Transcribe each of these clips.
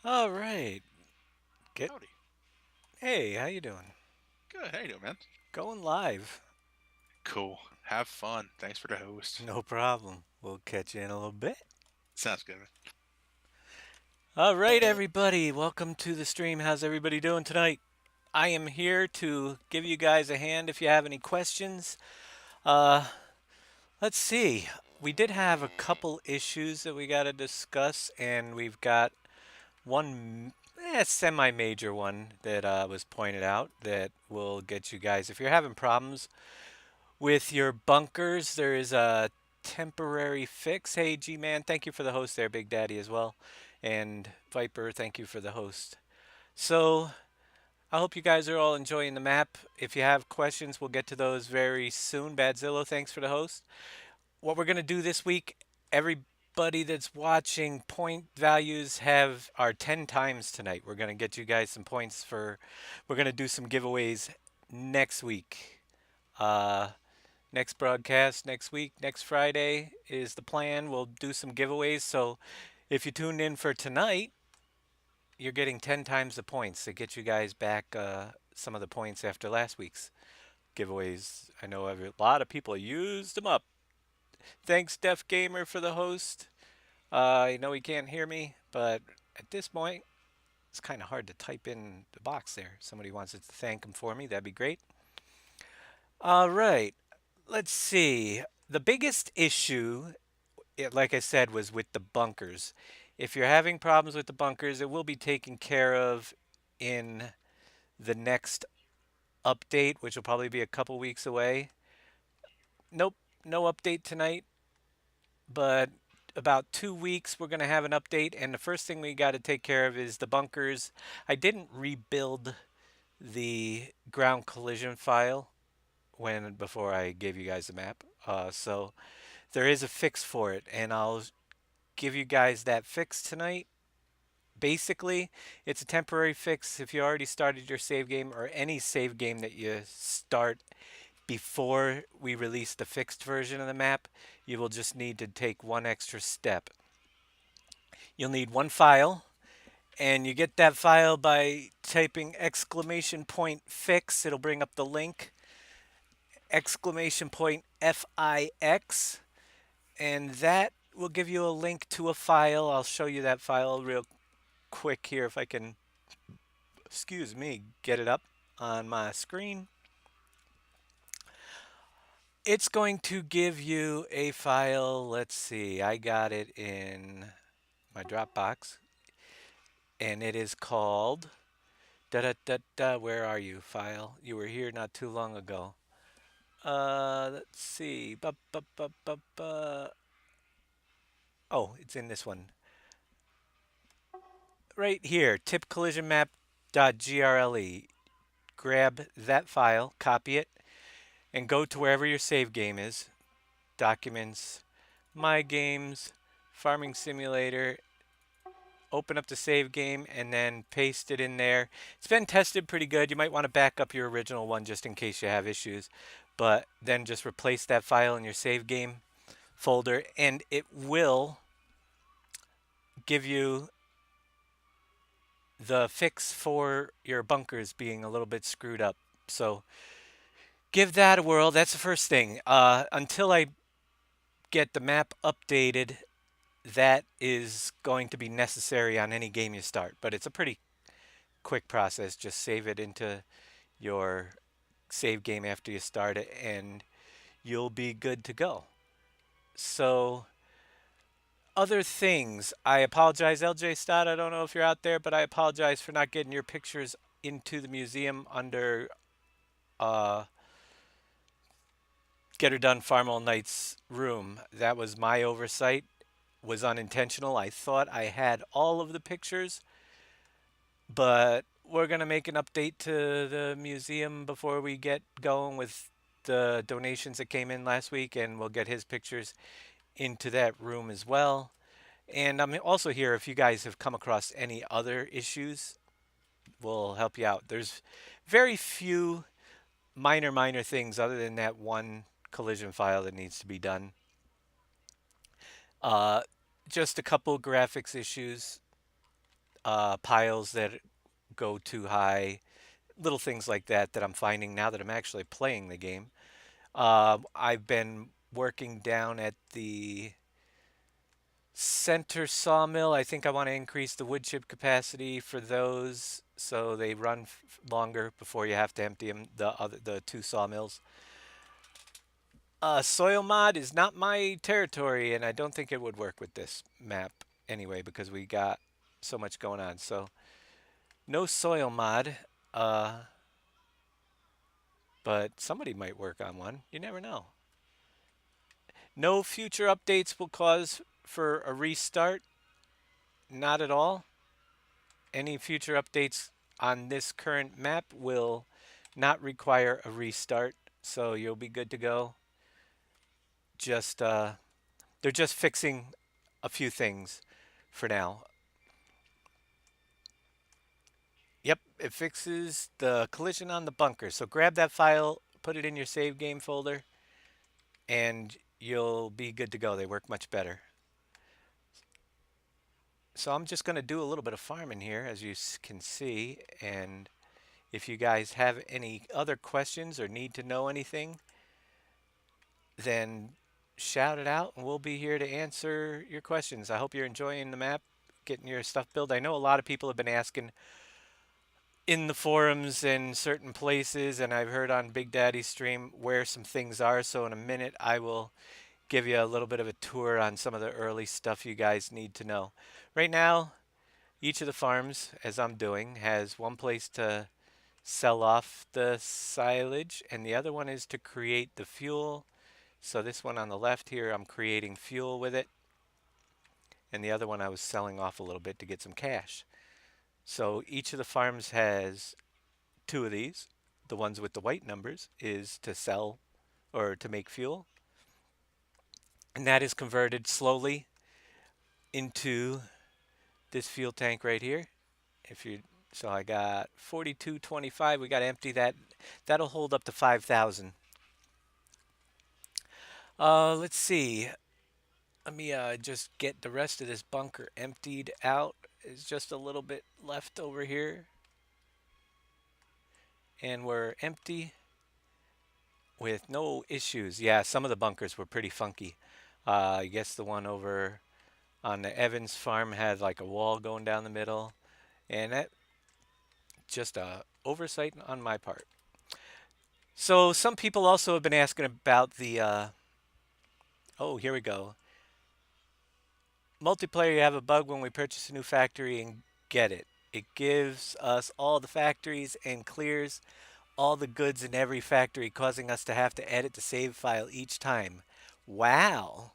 All right. Get Howdy. Hey, how you doing? Good. How you doing, man? Going live. Cool. Have fun. Thanks for the host. No problem. We'll catch you in a little bit. Sounds good, man. All right, everybody. Welcome to the stream. How's everybody doing tonight? I am here to give you guys a hand if you have any questions. Uh, let's see. We did have a couple issues that we got to discuss, and we've got one semi-major one that was pointed out that will get you guys. If you're having problems with your bunkers, there is a temporary fix. Hey, G-Man, thank you for the host there, Big Daddy, as well. And Viper, thank you for the host. So, I hope you guys are all enjoying the map. If you have questions, we'll get to those very soon. Badzillo, thanks for the host. What we're going to do this week, everybody that's watching, point values have are 10 times tonight. We're going to get you guys some points we're going to do some giveaways next week. Uh, Next broadcast next week, next Friday is the plan. We'll do some giveaways. So if you tuned in for tonight, you're getting 10 times the points to get you guys back some of the points after last week's giveaways. I know a lot of people used them up. Thanks, Def Gamer, for the host. I know he can't hear me, but at this point, it's kind of hard to type in the box there. Somebody wants to thank him for me. That'd be great. All right. Let's see. The biggest issue like I said, was with the bunkers. If you're having problems with the bunkers, it will be taken care of in the next update, which will probably be a couple weeks away. Nope, no update tonight, but about 2 weeks we're going to have an update. And the first thing we got to take care of is the bunkers. I didn't rebuild the ground collision file before I gave you guys the map. So there is a fix for it, and I'll give you guys that fix tonight. Basically, it's a temporary fix if you already started your save game or any save game that you start before we release the fixed version of the map. You will just need to take one extra step. You'll need one file, and you get that file by typing exclamation point fix. It'll bring up the link, exclamation point FIX, and that will give you a link to a file. I'll show you that file real quick here if I can, excuse me, get it up on my screen. It's going to give you a file. Let's see, I got it in my Dropbox, and it is called da da da da. Where are you, file? You were here not too long ago. Let's see. Oh, it's in this one right here. Tip collision map.grle. Grab that file, copy it, and go to wherever your save game is. Documents, My Games, Farming Simulator. Open up the save game and then paste it in there. It's been tested pretty good. You might want to back up your original one just in case you have issues, but then just replace that file in your save game folder and it will give you the fix for your bunkers being a little bit screwed up. So give that a whirl. That's the first thing. Until I get the map updated, that is going to be necessary on any game you start. But it's a pretty quick process. Just save it into your save game after you start it, and you'll be good to go. So, other things. I apologize, LJ Stott. I don't know if you're out there, but I apologize for not getting your pictures into the museum under uh, Get Her Done Farm All Night's room. That was my oversight. Was unintentional. I thought I had all of the pictures, but we're going to make an update to the museum before we get going with the donations that came in last week, and we'll get his pictures into that room as well. And I'm also here if you guys have come across any other issues, we'll help you out. There's very few minor things other than that one collision file that needs to be done. Uh, just a couple graphics issues. piles that go too high, little things like that that I'm finding now that I'm actually playing the game. I've been working down at the center sawmill. I think I want to increase the wood chip capacity for those so they run longer before you have to empty them, the two sawmills. Soil mod is not my territory, and I don't think it would work with this map anyway because we got so much going on. So no soil mod, uh, but somebody might work on one. You never know. No future updates will cause for a restart. Not at all. Any future updates on this current map will not require a restart, so you'll be good to go. Just they're just fixing a few things for now. Yep, it fixes the collision on the bunker. So grab that file, put it in your save game folder, and you'll be good to go. They work much better. So I'm just going to do a little bit of farming here, as you can see. And if you guys have any other questions or need to know anything, then shout it out and we'll be here to answer your questions. I hope you're enjoying the map, getting your stuff built. I know a lot of people have been asking in the forums and certain places, and I've heard on Big Daddy's stream where some things are. So in a minute, I will give you a little bit of a tour on some of the early stuff you guys need to know. Right now, each of the farms, as I'm doing, has one place to sell off the silage, and the other one is to create the fuel. So this one on the left here, I'm creating fuel with it, and the other one I was selling off a little bit to get some cash. So each of the farms has two of these. The ones with the white numbers is to sell or to make fuel, and that is converted slowly into this fuel tank right here. If you So I got 4225. We got to empty that. That'll hold up to 5,000. Let's see. Let me just get the rest of this bunker emptied out. There's just a little bit left over here. And we're empty with no issues. Yeah, some of the bunkers were pretty funky. I guess the one over on the Evans farm had like a wall going down the middle. And that just a oversight on my part. So some people also have been asking about the, oh, here we go. Multiplayer, you have a bug when we purchase a new factory and get it. It gives us all the factories and clears all the goods in every factory, causing us to have to edit the save file each time. Wow.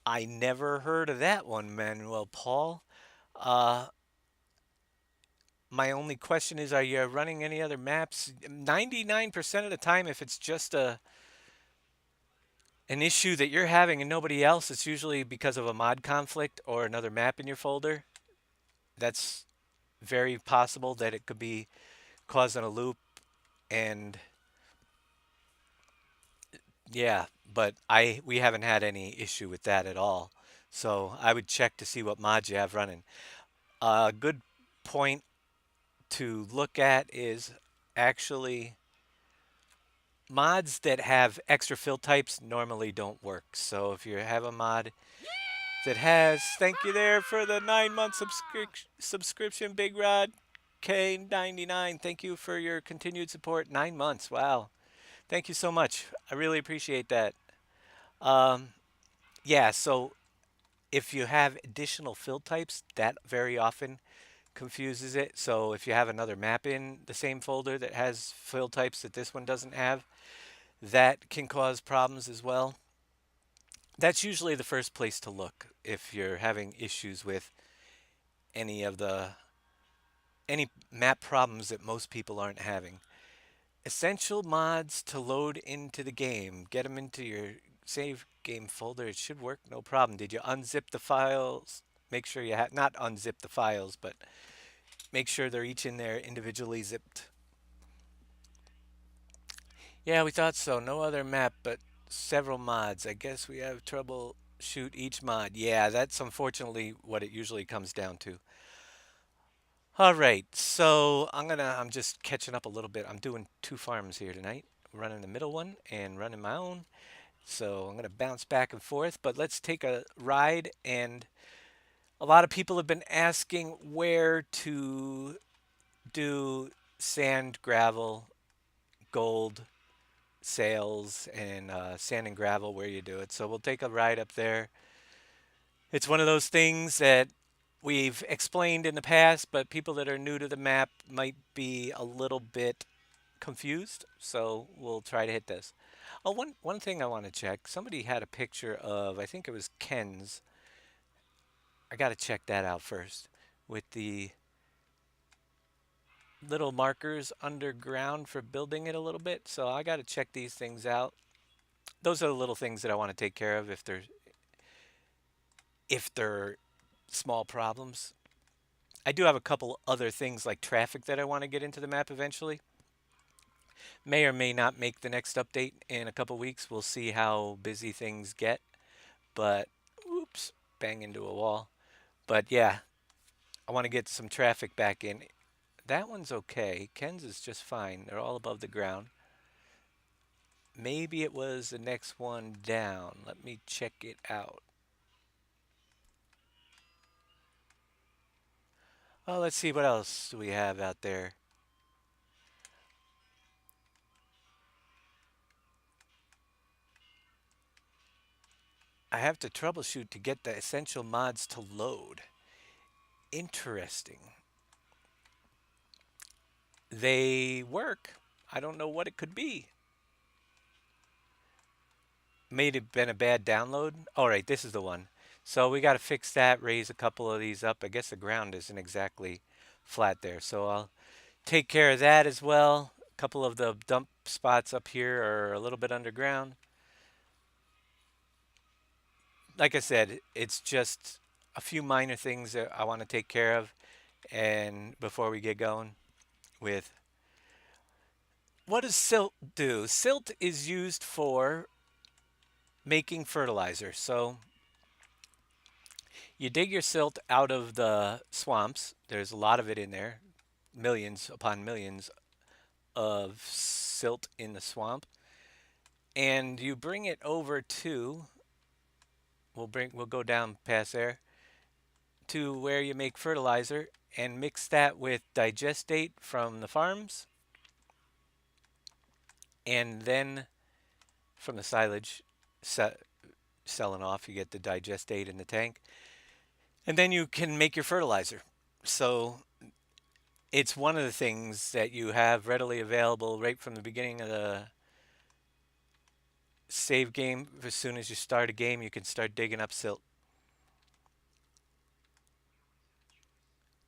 I never heard of that one, Manuel Paul. Uh, my only question is, are you running any other maps? 99% of the time, if it's just an issue that you're having and nobody else, it's usually because of a mod conflict or another map in your folder. That's very possible that it could be causing a loop, and yeah, but we haven't had any issue with that at all. So I would check to see what mods you have running. A good point to look at is actually mods that have extra fill types normally don't work. So if you have a mod that has, thank you there for the 9-month subscription, Big Rod K99. Thank you for your continued support. 9 months, wow. Thank you so much. I really appreciate that. Um, yeah, so if you have additional fill types, that very often confuses it. So if you have another map in the same folder that has fill types that this one doesn't have, that can cause problems as well. That's usually the first place to look if you're having issues with any of the any map problems that most people aren't having. Essential mods to load into the game. Get them into your save game folder. It should work no problem. Did you unzip the files? Make sure you have not unzip the files, but make sure they're each in there individually zipped. Yeah, we thought so. No other map, but several mods. I guess we have trouble shoot each mod. Yeah, that's unfortunately what it usually comes down to. All right, so I'm just catching up a little bit. I'm doing two farms here tonight, running the middle one and running my own. So I'm gonna bounce back and forth, but let's take a ride. And a lot of people have been asking where to do sand, gravel, gold sales, and sand and gravel where you do it. So we'll take a ride up there. It's one of those things that we've explained in the past, but people that are new to the map might be a little bit confused. So we'll try to hit this. Oh, one thing I want to check. Somebody had a picture of, I think it was Ken's. I got to check that out first with the little markers underground for building it a little bit. So I got to check these things out. Those are the little things that I want to take care of if they're small problems. I do have a couple other things like traffic that I want to get into the map eventually. May or may not make the next update in a couple weeks. We'll see how busy things get. But, oops, bang into a wall. But yeah, I want to get some traffic back in. That one's okay. Ken's is just fine. They're all above the ground. Maybe it was the next one down. Let me check it out. Oh, let's see what else do we have out there. I have to troubleshoot to get the essential mods to load. Interesting. They work. I don't know what it could be. May have been a bad download. All right, this is the one. So we got to fix that, raise a couple of these up. I guess the ground isn't exactly flat there. So I'll take care of that as well. A couple of the dump spots up here are a little bit underground. Like I said, it's just a few minor things that I want to take care of and before we get going with what does silt do? Silt is used for making fertilizer. So you dig your silt out of the swamps. There's a lot of it in there, millions upon millions of silt in the swamp, and you bring it over to. We'll go down past there to where you make fertilizer and mix that with digestate from the farms, and then from the silage selling off, you get the digestate in the tank, and then you can make your fertilizer. So it's one of the things that you have readily available right from the beginning of the save game. As soon as you start a game, you can start digging up silt.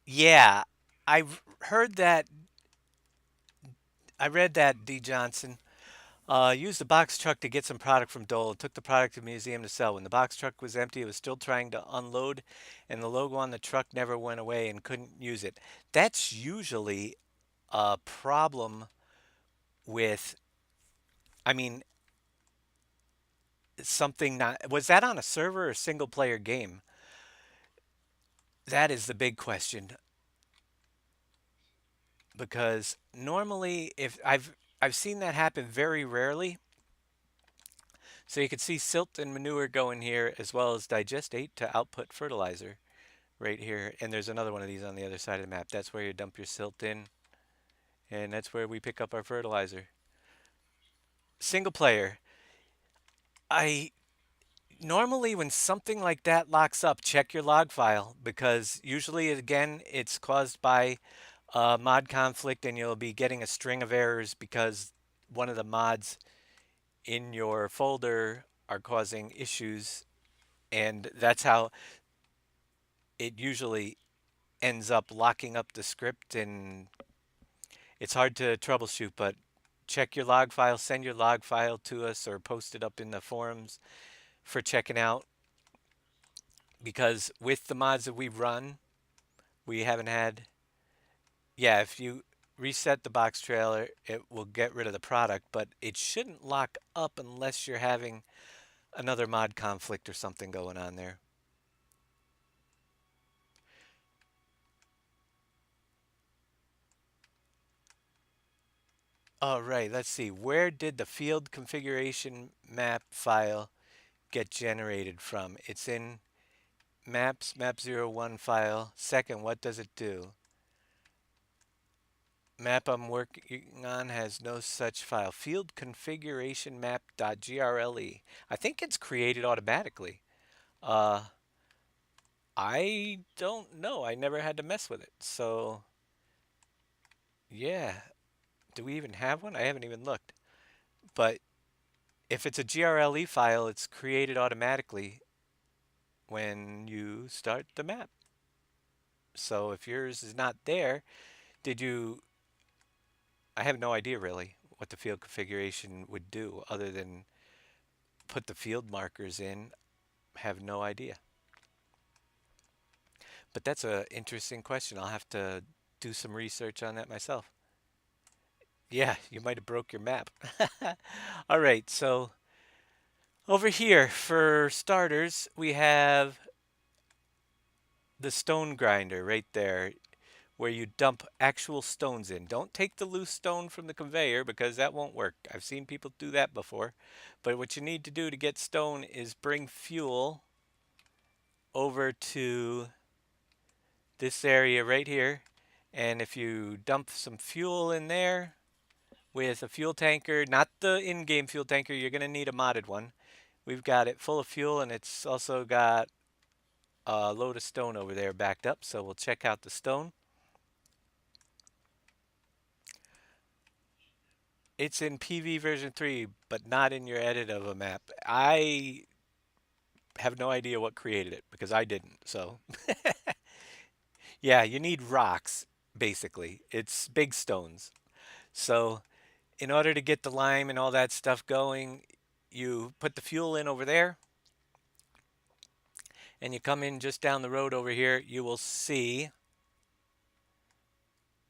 Yeah, I've heard that. I read that D. Johnson used a box truck to get some product from Dole. Took the product to the museum to sell. When the box truck was empty, it was still trying to unload, and the logo on the truck never went away and couldn't use it. That's usually a problem with. I mean, something not was that on a server or single player game? That is the big question because normally if I've seen that happen very rarely. So you can see silt and manure go in here as well as digestate to output fertilizer right here. And there's another one of these on the other side of the map. That's where you dump your silt in and that's where we pick up our fertilizer. Single player. I normally when something like that locks up, check your log file because usually again it's caused by mod conflict and you'll be getting a string of errors because one of the mods in your folder are causing issues and that's how it usually ends up locking up the script and it's hard to troubleshoot, but check your log file, send your log file to us or post it up in the forums for checking out because with the mods that we run, we haven't had. Yeah, if you reset the box trailer, it will get rid of the product, but it shouldn't lock up unless you're having another mod conflict or something going on there. All right, let's see. Where did the field configuration map file get generated from? It's in maps, map01 file. Second, what does it do? Map I'm working on has no such file. Field configuration map.grle. I think it's created automatically. Uh, I don't know. I never had to mess with it. So, yeah. Do we even have one? I haven't even looked. But if it's a GRLE file, it's created automatically when you start the map. So if yours is not there, did you? I have no idea really what the field configuration would do other than put the field markers in. Have no idea. But that's a interesting question. I'll have to do some research on that myself. Yeah, you might have broke your map. All right, so over here for starters, we have the stone grinder right there where you dump actual stones in. Don't take the loose stone from the conveyor because that won't work. I've seen people do that before. But what you need to do to get stone is bring fuel over to this area right here. And if you dump some fuel in there with a fuel tanker, not the in-game fuel tanker, you're going to need a modded one. We've got it full of fuel and it's also got a load of stone over there backed up. So we'll check out the stone. It's in PV version 3, but not in your edit of a map. I have no idea what created it because I didn't. So, yeah, you need rocks, basically. It's big stones. So, in order to get the lime and all that stuff going, you put the fuel in over there and you come in just down the road over here. You will see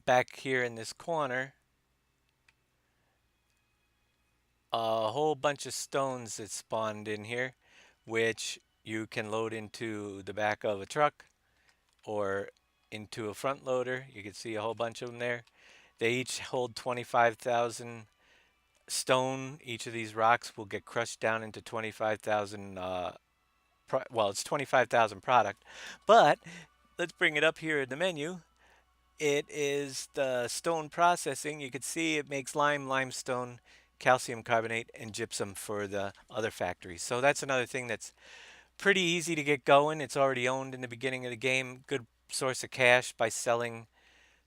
back here in this corner a whole bunch of stones that spawned in here, which you can load into the back of a truck or into a front loader. You can see a whole bunch of them there. They each hold 25,000 stone. Each of these rocks will get crushed down into 25,000. Well, it's 25,000 product, but let's bring it up here in the menu. It is the stone processing. You can see it makes lime, limestone, calcium carbonate, and gypsum for the other factories. So that's another thing that's pretty easy to get going. It's already owned in the beginning of the game. Good source of cash by selling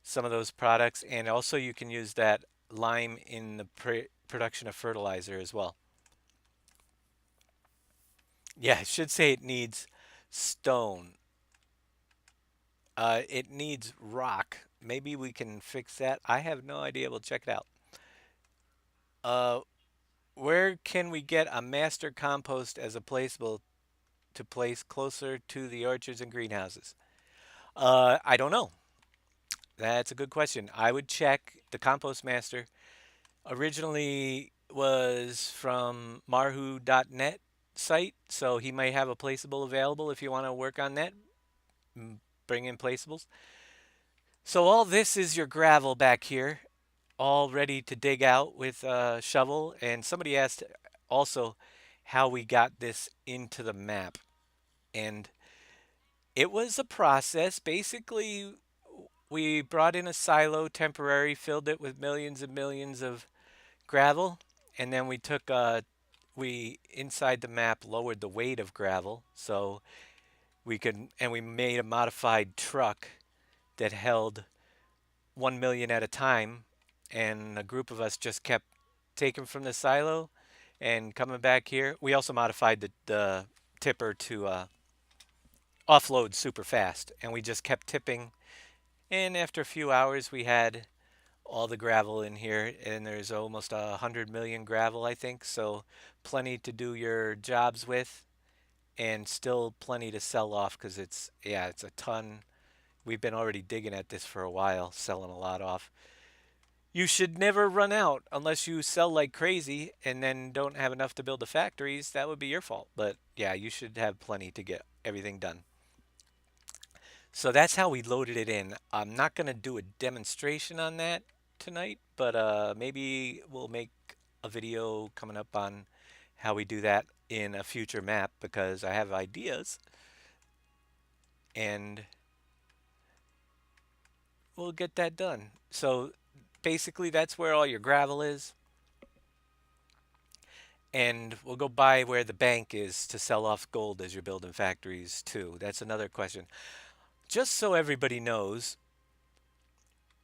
some of those products. And also you can use that lime in the production of fertilizer as well. Yeah, I should say it needs stone. It needs rock. Maybe we can fix that. I have no idea. We'll check it out. Uh, where can we get a master compost as a placeable to place closer to the orchards and greenhouses? I don't know. That's a good question. I would check the compost master. Originally was from marhu.net site, so he may have a placeable available if you want to work on that. Bring in placeables. So all this is your gravel back here, all ready to dig out with a shovel. And somebody asked also how we got this into the map. And it was a process. Basically, we brought in a silo temporary, filled it with millions and millions of gravel, and then we inside the map lowered the weight of gravel so we made a modified truck that held 1 million at a time, and a group of us just kept taking from the silo and coming back here. We also modified the tipper to offload super fast, and we just kept tipping. And after a few hours, we had all the gravel in here, and there's almost 100 million gravel, I think. So plenty to do your jobs with, and still plenty to sell off because it's a ton. We've been already digging at this for a while, selling a lot off. You should never run out unless you sell like crazy and then don't have enough to build the factories. That would be your fault. But yeah, you should have plenty to get everything done. So that's how we loaded it in. I'm not going to do a demonstration on that tonight, but maybe we'll make a video coming up on how we do that in a future map because I have ideas and we'll get that done. So basically, that's where all your gravel is, and we'll go by where the bank is to sell off gold as you're building factories too. That's another question. Just so everybody knows,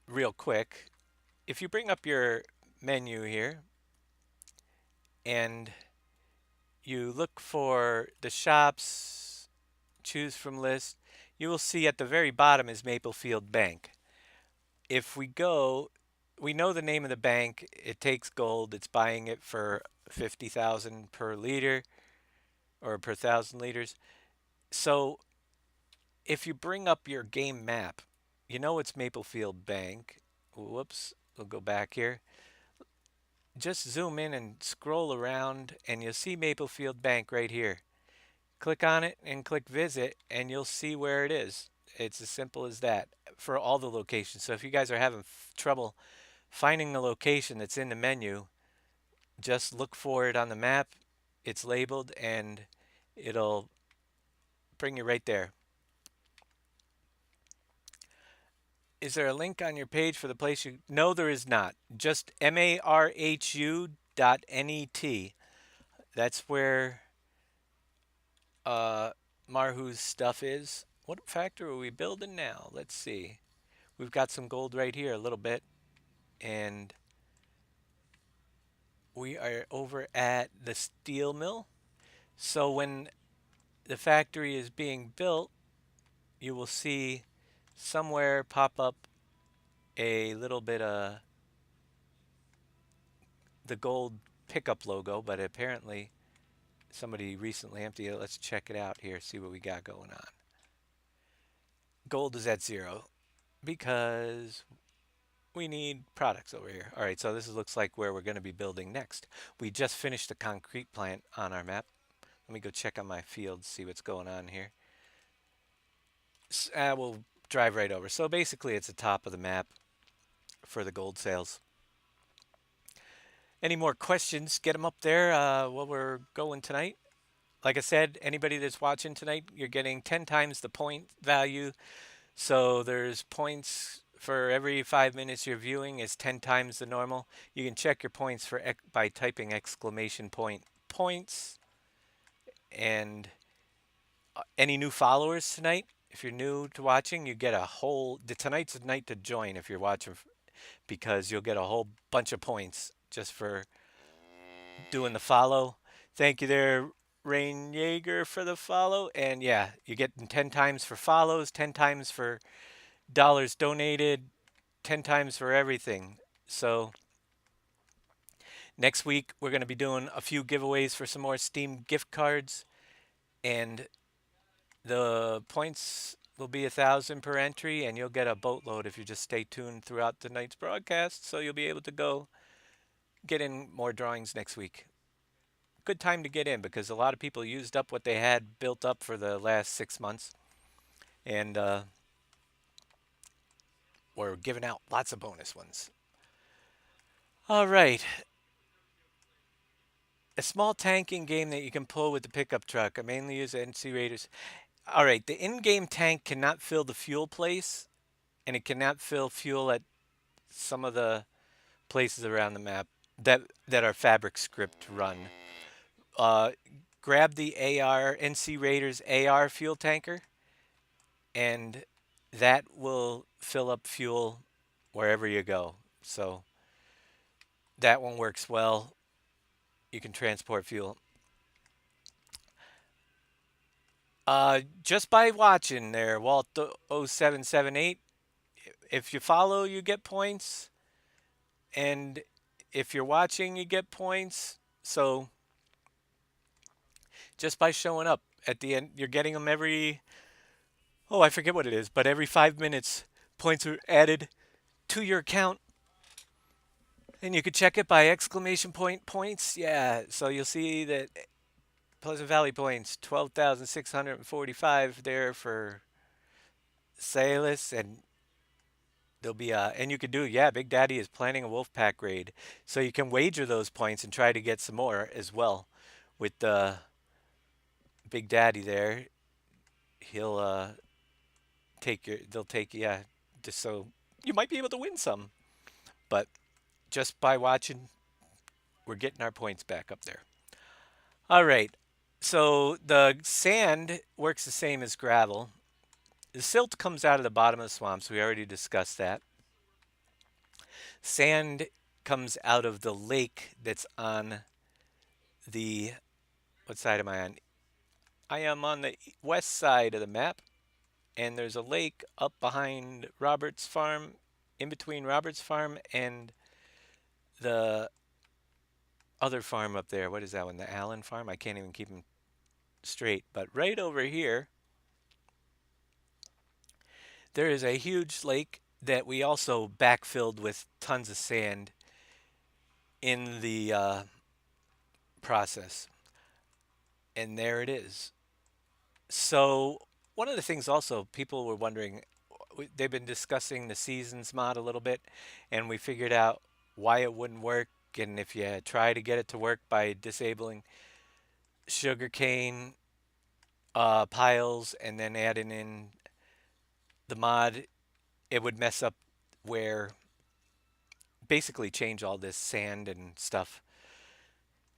real quick, if you bring up your menu here and you look for the shops, choose from list, you will see at the very bottom is Maplefield Bank. If we go, we know the name of the bank. It takes gold. It's buying it for 50,000 per liter or per 1,000 liters. So if you bring up your game map, you know it's Maplefield Bank. Whoops, we'll go back here. Just zoom in and scroll around and you'll see Maplefield Bank right here. Click on it and click visit and you'll see where it is. It's as simple as that for all the locations. So if you guys are having trouble finding the location that's in the menu, just look for it on the map. It's labeled and it'll bring you right there. Is there a link on your page for the place you? No, there is not. Just marhu.net. That's where uh, Marhu's stuff is. What factory are we building now? Let's see. We've got some gold right here, a little bit, and we are over at the steel mill. So when the factory is being built, you will see somewhere pop up a little bit of the gold pickup logo, but apparently somebody recently emptied it. Let's check it out here, see what we got going on. Gold is at 0 because we need products over here. All right, so this looks like where we're going to be building next. We just finished the concrete plant on our map. Let me go check on my fields, see what's going on here. We'll drive right over. So basically, it's the top of the map for the gold sales. Any more questions? Get them up there while we're going tonight. Like I said, anybody that's watching tonight, you're getting 10 times the point value. So there's points for every 5 minutes you're viewing is 10 times the normal. You can check your points for by typing exclamation point points. And any new followers tonight? If you're new to watching, you get a whole. Tonight's the night to join if you're watching, because you'll get a whole bunch of points just for doing the follow. Thank you there, Rain Yeager, for the follow. And yeah, you get 10 times for follows, 10 times for dollars donated, 10 times for everything. So next week, we're going to be doing a few giveaways for some more Steam gift cards. And the points will be 1,000 per entry, and you'll get a boatload if you just stay tuned throughout the night's broadcast. So you'll be able to go get in more drawings next week. Good time to get in because a lot of people used up what they had built up for the last 6 months, and we're giving out lots of bonus ones. All right. A small tanking game that you can pull with the pickup truck. I mainly use NC Raiders. All right. The in-game tank cannot fill the fuel place, and it cannot fill fuel at some of the places around the map that our fabric script run. Uh, Grab the AR NC Raiders AR fuel tanker, and that will fill up fuel wherever you go. So that one works well. You can transport fuel. Just by watching there, Walt 0778. If you follow, you get points, and if you're watching, you get points. So just by showing up at the end, you're getting them every. Oh, I forget what it is, but every 5 minutes, points are added to your account. And you could check it by exclamation point points. Yeah, so you'll see that Pleasant Valley points, 12,645 there for Salis, and there'll be and you could do, yeah, Big Daddy is planning a wolf pack raid. So you can wager those points and try to get some more as well with Big Daddy there. He'll they'll take, yeah, just so you might be able to win some. But just by watching, we're getting our points back up there. All right. So the sand works the same as gravel. The silt comes out of the bottom of the swamps. We already discussed that. Sand comes out of the lake that's on the, what side am I on? I am on the west side of the map, and there's a lake up behind Robert's farm, in between Robert's farm and the other farm up there. What is that one? The Allen farm? I can't even keep them straight. But right over here, there is a huge lake that we also backfilled with tons of sand in the process. And there it is. So, one of the things also people were wondering, they've been discussing the seasons mod a little bit, and we figured out why it wouldn't work. And if you try to get it to work by disabling sugarcane piles and then adding in the mod, it would mess up where basically change all this sand and stuff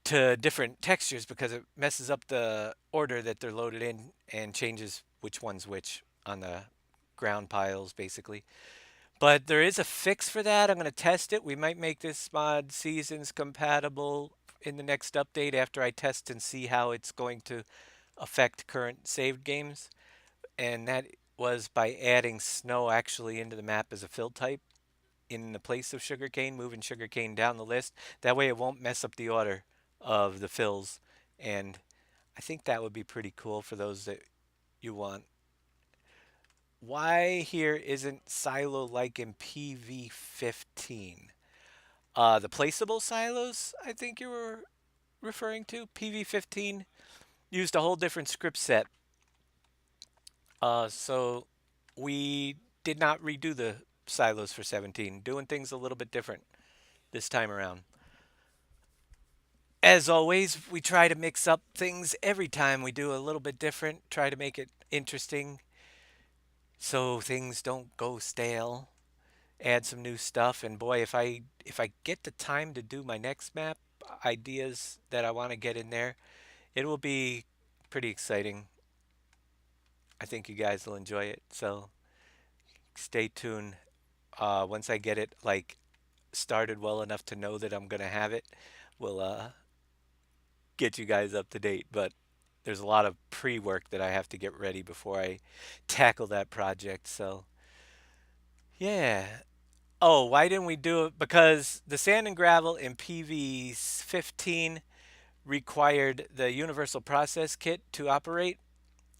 to different textures because it messes up the order that they're loaded in and changes which one's which on the ground piles basically. But there is a fix for that. I'm going to test it. We might make this mod seasons compatible in the next update after I test and see how it's going to affect current saved games. And that was by adding snow actually into the map as a fill type in the place of sugarcane, moving sugarcane down the list. That way it won't mess up the order of the fills. And I think that would be pretty cool for those that you want. Why here isn't silo like in PV15? The placeable silos, I think you were referring to. PV15 used a whole different script set. So we did not redo the silos for 17, doing things a little bit different this time around. As always, we try to mix up things every time we do a little bit different, try to make it interesting so things don't go stale. Add some new stuff and boy, if I get the time to do my next map ideas that I want to get in there, it will be pretty exciting. I think you guys will enjoy it. So stay tuned. Once I get it like started well enough to know that I'm gonna have it, we'll get you guys up to date. But there's a lot of pre-work that I have to get ready before I tackle that project. So yeah. Oh, why didn't we do it? Because the sand and gravel in PV15 required the universal process kit to operate,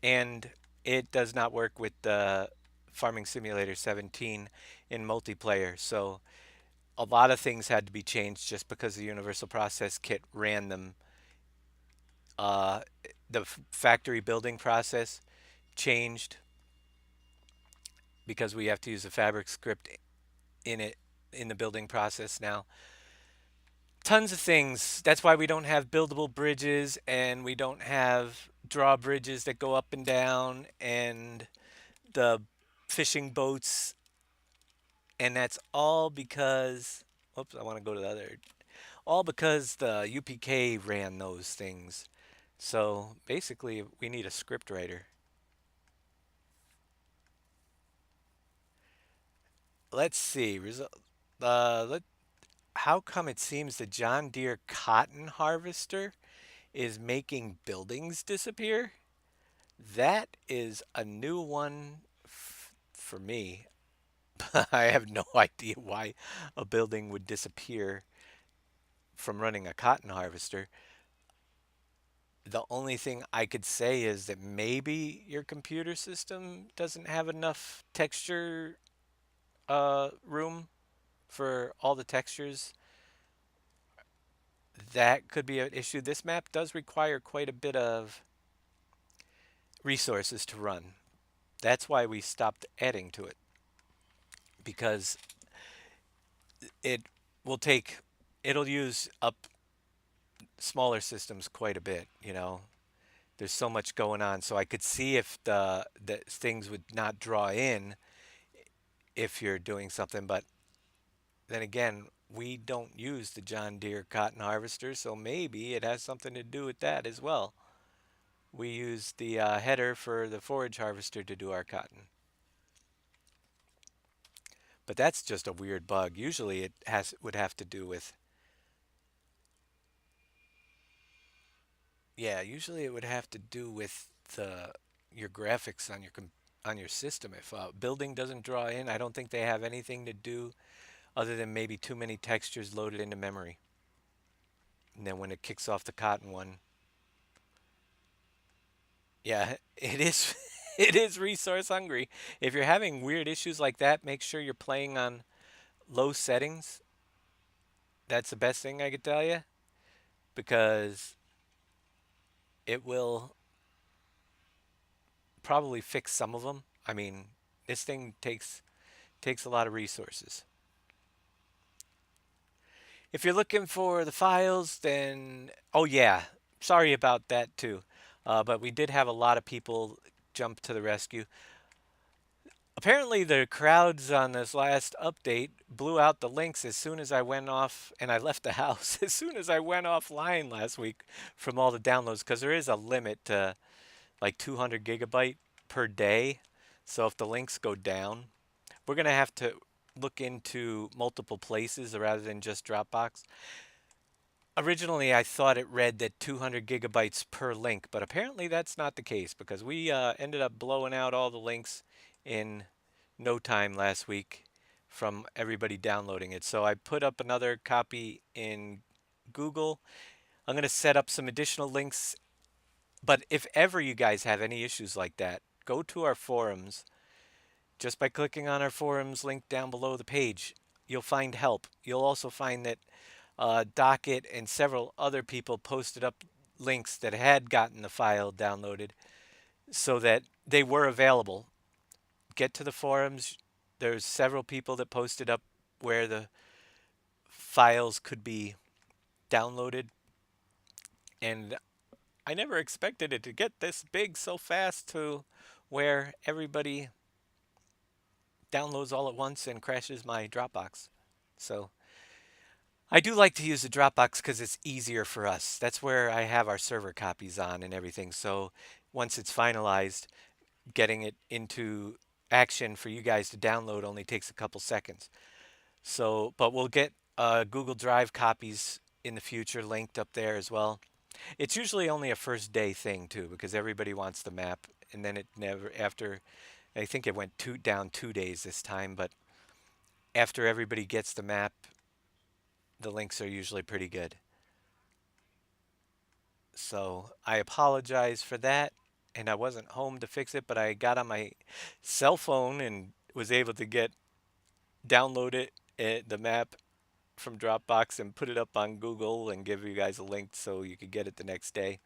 and it does not work with the Farming Simulator 17 in multiplayer. So a lot of things had to be changed just because the universal process kit ran them. Uh, the factory building process changed because we have to use a fabric script in it in the building process now. Tons of things. That's why we don't have buildable bridges and we don't have drawbridges that go up and down and the fishing boats. And that's all because, oops, I want to go to the other. All because the UPK ran those things. So basically, we need a script writer. Let's see. How come it seems the John Deere cotton harvester is making buildings disappear? That is a new one for me. I have no idea why a building would disappear from running a cotton harvester. The only thing I could say is that maybe your computer system doesn't have enough texture room for all the textures. That could be an issue. This map does require quite a bit of resources to run. That's why we stopped adding to it because it will take it'll use up smaller systems quite a bit, you know. There's so much going on, so I could see if the things would not draw in if you're doing something, but then again, we don't use the John Deere cotton harvester, so maybe it has something to do with that as well. We use the header for the forage harvester to do our cotton. But that's just a weird bug. Usually it has would have to do with yeah, usually it would have to do with the your graphics on on your system. If building doesn't draw in, I don't think they have anything to do other than maybe too many textures loaded into memory. And then when it kicks off the cotton one, yeah, it is it is resource hungry. If you're having weird issues like that, make sure you're playing on low settings. That's the best thing I could tell you because it will probably fix some of them. I mean, this thing takes a lot of resources. If you're looking for the files, then oh yeah, sorry about that too. But we did have a lot of people jump to the rescue. Apparently, the crowds on this last update blew out the links as soon as I went off and I left the house. As soon as I went offline last week from all the downloads, because there is a limit to like 200 gigabyte per day. So if the links go down, we're going to have to look into multiple places rather than just Dropbox. Originally, I thought it read that 200 gigabytes per link, but apparently that's not the case because we ended up blowing out all the links in no time last week from everybody downloading it. So I put up another copy in Google. I'm going to set up some additional links, but if ever you guys have any issues like that, go to our forums. Just by clicking on our forums link down below the page, you'll find help. You'll also find that Docket and several other people posted up links that had gotten the file downloaded so that they were available. Get to the forums. There's several people that posted up where the files could be downloaded. And I never expected it to get this big so fast to where everybody downloads all at once and crashes my Dropbox. So I do like to use the Dropbox because it's easier for us. That's where I have our server copies on and everything. So once it's finalized, getting it into action for you guys to download only takes a couple seconds. So, but we'll get Google Drive copies in the future linked up there as well. It's usually only a first day thing too, because everybody wants the map, and then it never after. I think it went down 2 days this time, but after everybody gets the map, the links are usually pretty good. So I apologize for that, and I wasn't home to fix it, but I got on my cell phone and was able to get download it, the map from Dropbox and put it up on Google and give you guys a link so you could get it the next day.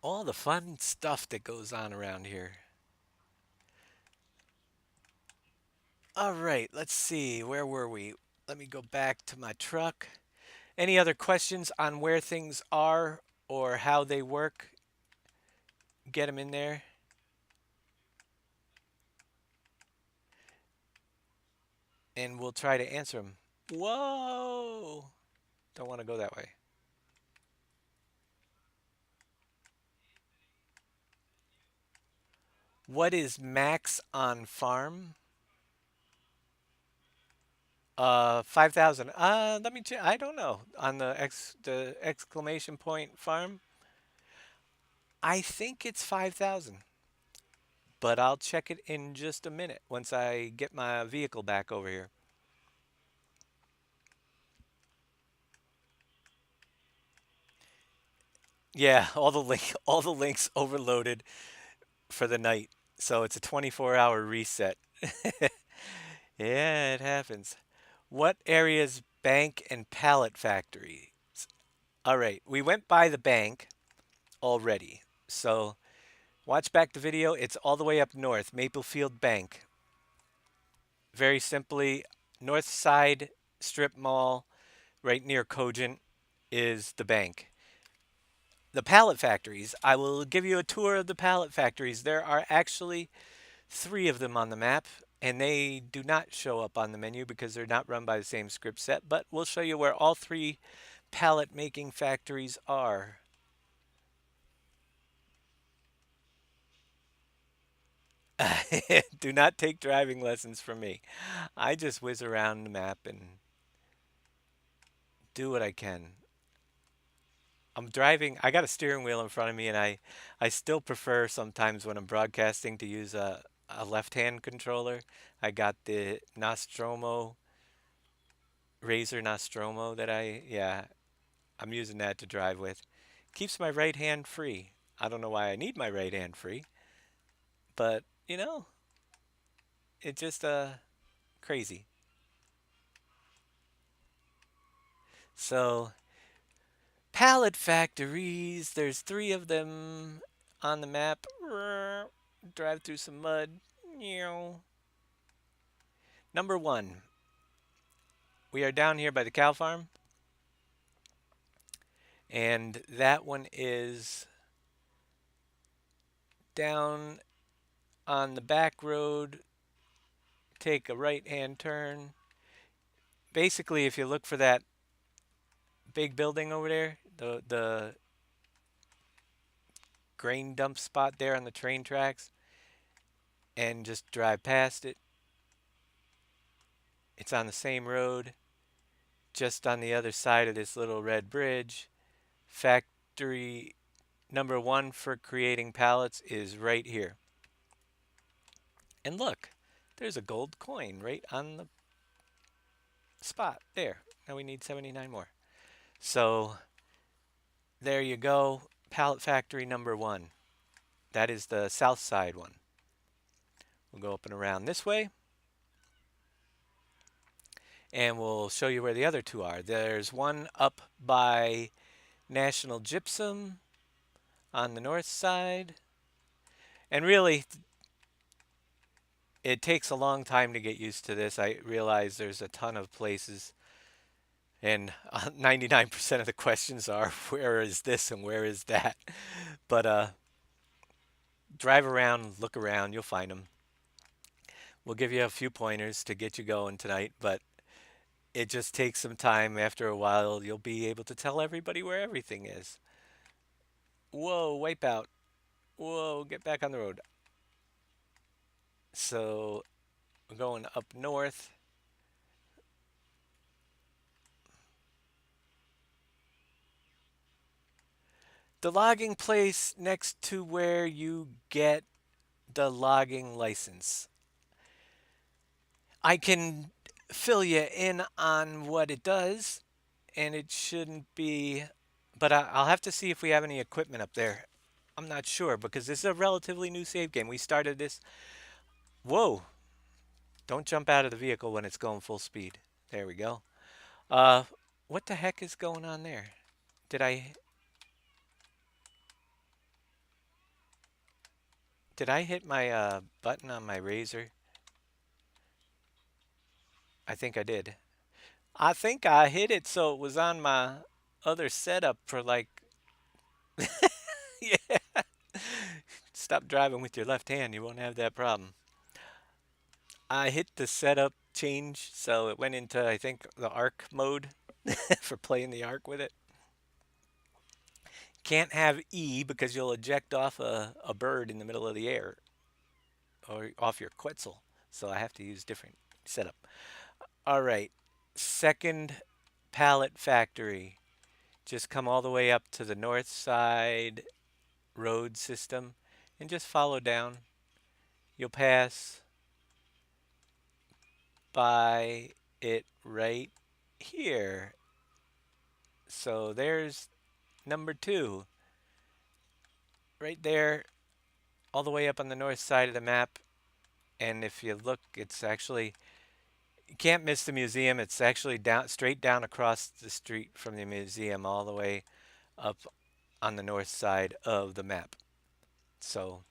All the fun stuff that goes on around here. All right, let's see. Where were we? Let me go back to my truck. Any other questions on where things are or how they work? Get them in there. And we'll try to answer them. Whoa! Don't want to go that way. What is max on farm? 5,000. Let me check. I don't know. On the exclamation point farm, I think it's 5,000. But I'll check it in just a minute once I get my vehicle back over here. Yeah, all the links overloaded for the night. So it's a 24-hour reset. Yeah, it happens. What areas bank and pallet factory? All right, we went by the bank already. So watch back the video. It's all the way up north, Maplefield Bank. Very simply, North Side Strip Mall, right near Cogent, is the bank. The pallet factories. I will give you a tour of the pallet factories. There are actually three of them on the map, and they do not show up on the menu because they're not run by the same script set, but we'll show you where all three pallet making factories are. Do not take driving lessons from me. I just whiz around the map and do what I can. I'm driving, I got a steering wheel in front of me, and I still prefer sometimes when I'm broadcasting to use a left-hand controller. I got the Nostromo, Razer Nostromo that yeah, I'm using that to drive with. Keeps my right hand free. I don't know why I need my right hand free, but it's just crazy. So, pallet factories, there's three of them on the map. Drive through some mud. Number one, we are down here by the cow farm, and that one is down on the back road. Take a right hand turn. Basically, if you look for that big building over there, the grain dump spot there on the train tracks, and just drive past it, it's on the same road, just on the other side of this little red bridge. Factory number one for creating pallets is right here. And look, there's a gold coin right on the spot there. Now we need 79 more. So there you go. Pallet factory number one. That is the south side one. We'll go up and around this way, and we'll show you where the other two are. There's one up by National Gypsum on the north side. And really, it takes a long time to get used to this. I realize there's a ton of places, and 99% of the questions are where is this and where is that? But drive around, look around, you'll find them. We'll give you a few pointers to get you going tonight, but it just takes some time. After a while, you'll be able to tell everybody where everything is. Whoa, wipeout. Whoa, get back on the road. So, we're going up north. The logging place next to where you get the logging license. I can fill you in on what it does, and it shouldn't be, but I'll have to see if we have any equipment up there. I'm not sure because this is a relatively new save game. We started this. Whoa! Don't jump out of the vehicle when it's going full speed. There we go. Uh, what the heck is going on there? Did I did I hit my button on my razor? I think I did. I think I hit it so it was on my other setup for like yeah. Stop driving with your left hand, you won't have that problem. I hit the setup change so it went into I think the arc mode for playing the arc with it. Can't have E because you'll eject off a bird in the middle of the air or off your Quetzal. So I have to use different setup. All right. Second pallet factory. Just come all the way up to the north side road system and just follow down. You'll pass by it right here. So there's number two right there, all the way up on the north side of the map. And if you look, it's actually, you can't miss the museum. It's actually down, straight down across the street from the museum, all the way up on the north side of the map. So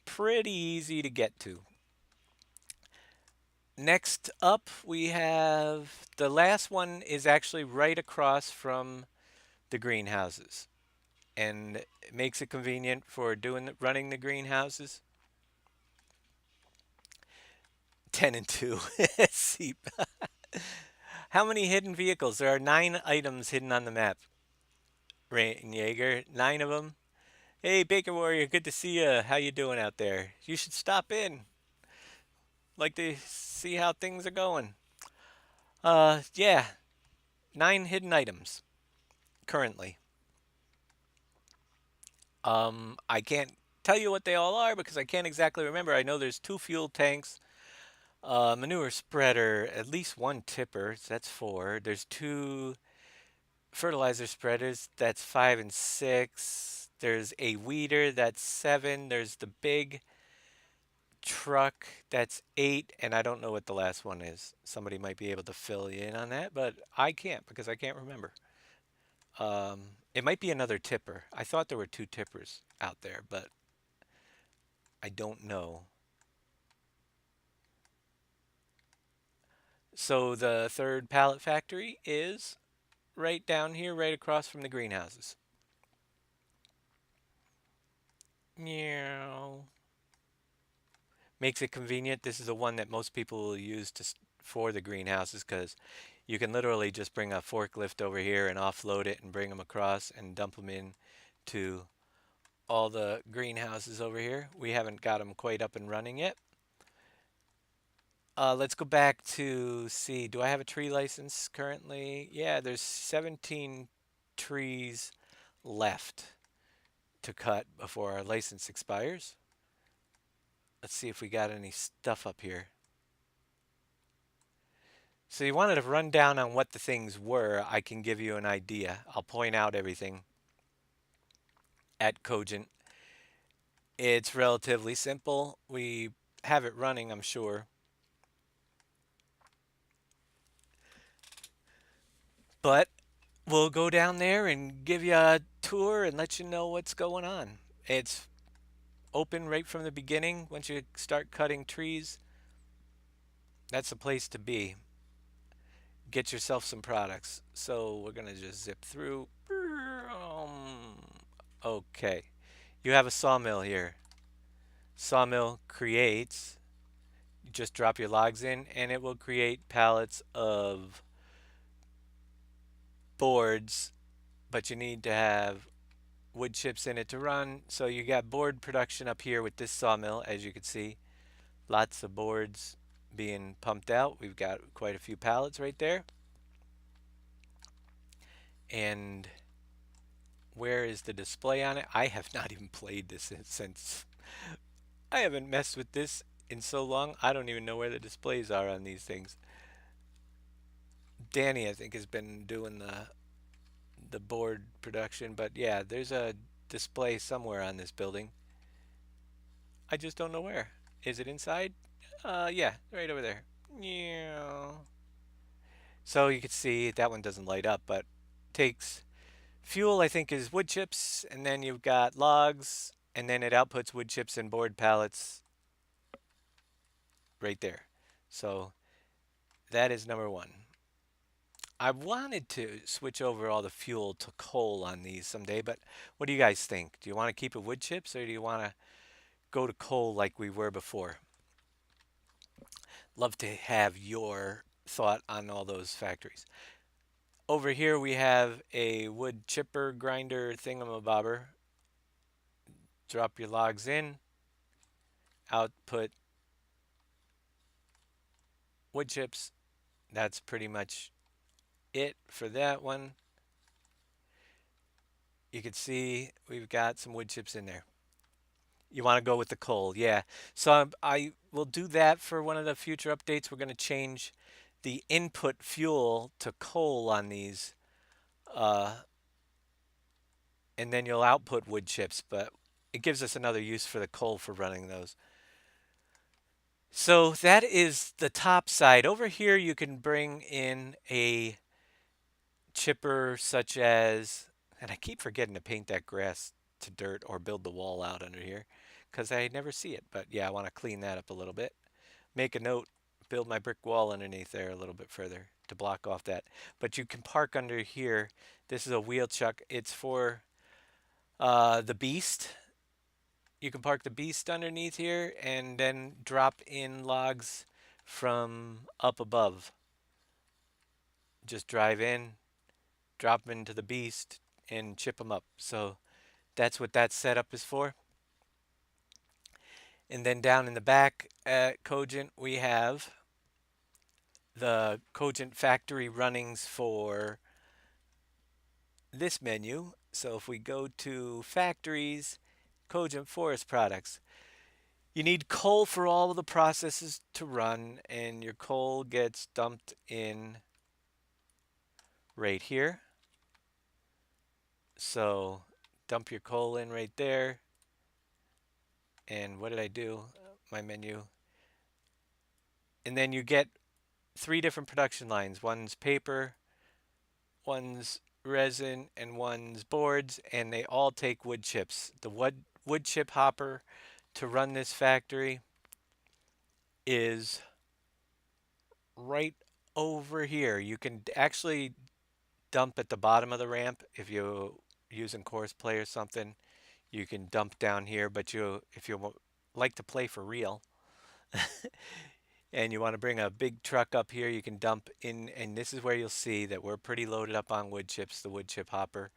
pretty easy to get to. Next up, we have the last one is actually right across from the greenhouses, and it makes it convenient for running the greenhouses. 10 and 2. See, how many hidden vehicles? There are 9 items hidden on the map. Rain Jaeger, 9 of them. Hey, Baker Warrior, good to see you. How you doing out there? You should stop in. Like to see how things are going. Yeah, 9 hidden items currently. I can't tell you what they all are because I can't exactly remember. I know there's 2 fuel tanks, manure spreader, at least 1 tipper, so that's 4. There's 2 fertilizer spreaders, that's 5 and 6. There's a weeder, that's 7. There's the big truck, that's 8, and I don't know what the last one is. Somebody might be able to fill you in on that, but I can't because I can't remember. It might be another tipper. I thought there were 2 tippers out there, but I don't know. So the third pallet factory is right down here, right across from the greenhouses. Meow. Makes it convenient. This is the one that most people will use for the greenhouses because you can literally just bring a forklift over here and offload it and bring them across and dump them in to all the greenhouses over here. We haven't got them quite up and running yet. Let's go back to see. Do I have a tree license currently? Yeah, there's 17 trees left to cut before our license expires. Let's see if we got any stuff up here. So you wanted a rundown on what the things were. I can give you an idea. I'll point out everything at Cogent. It's relatively simple. We have it running, I'm sure. But we'll go down there and give you a tour and let you know what's going on. It's open right from the beginning. Once you start cutting trees, that's the place to be. Get yourself some products. So we're going to just zip through. Okay. You have a sawmill here. Sawmill creates, you just drop your logs in and it will create pallets of boards, but you need to have wood chips in it to run. So you got board production up here with this sawmill, as you can see. Lots of boards being pumped out. We've got quite a few pallets right there. And where is the display on it? I have not even played this since I haven't messed with this in so long. I don't even know where the displays are on these things. Danny, I think, has been doing the board production, but yeah, there's a display somewhere on this building. I just don't know where. Is it inside? Yeah, right over there. Yeah. So you can see that one doesn't light up, but takes fuel, I think, is wood chips, and then you've got logs, and then it outputs wood chips and board pallets right there. So that is number one. I wanted to switch over all the fuel to coal on these someday, but what do you guys think? Do you want to keep it wood chips or do you want to go to coal like we were before? Love to have your thought on all those factories. Over here we have a wood chipper grinder thingamabobber. Drop your logs in, output wood chips. That's pretty much it for that one. You can see we've got some wood chips in there. You want to go with the coal, yeah. So I will do that for one of the future updates. We're going to change the input fuel to coal on these, uh, and then you'll output wood chips, but it gives us another use for the coal for running those. So that is the top side. Over here, you can bring in a chipper such as, and I keep forgetting to paint that grass to dirt or build the wall out under here because I never see it. But yeah, I want to clean that up a little bit. Make a note, build my brick wall underneath there a little bit further to block off that. But you can park under here. This is a wheel chuck. It's for the beast. You can park the beast underneath here and then drop in logs from up above. Just drive in, drop them into the beast, and chip them up. So that's what that setup is for. And then down in the back at Cogent, we have the Cogent factory runnings for this menu. So if we go to factories, Cogent forest products, you need coal for all of the processes to run, and your coal gets dumped in right here. So dump your coal in right there. And what did I do? My menu. And then you get three different production lines. One's paper, one's resin, and one's boards, and they all take wood chips. The wood chip hopper to run this factory is right over here. You can actually dump at the bottom of the ramp if you're using course play or something. You can dump down here, but if you like to play for real and you want to bring a big truck up here, you can dump in, and this is where you'll see that we're pretty loaded up on wood chips. The wood chip hopper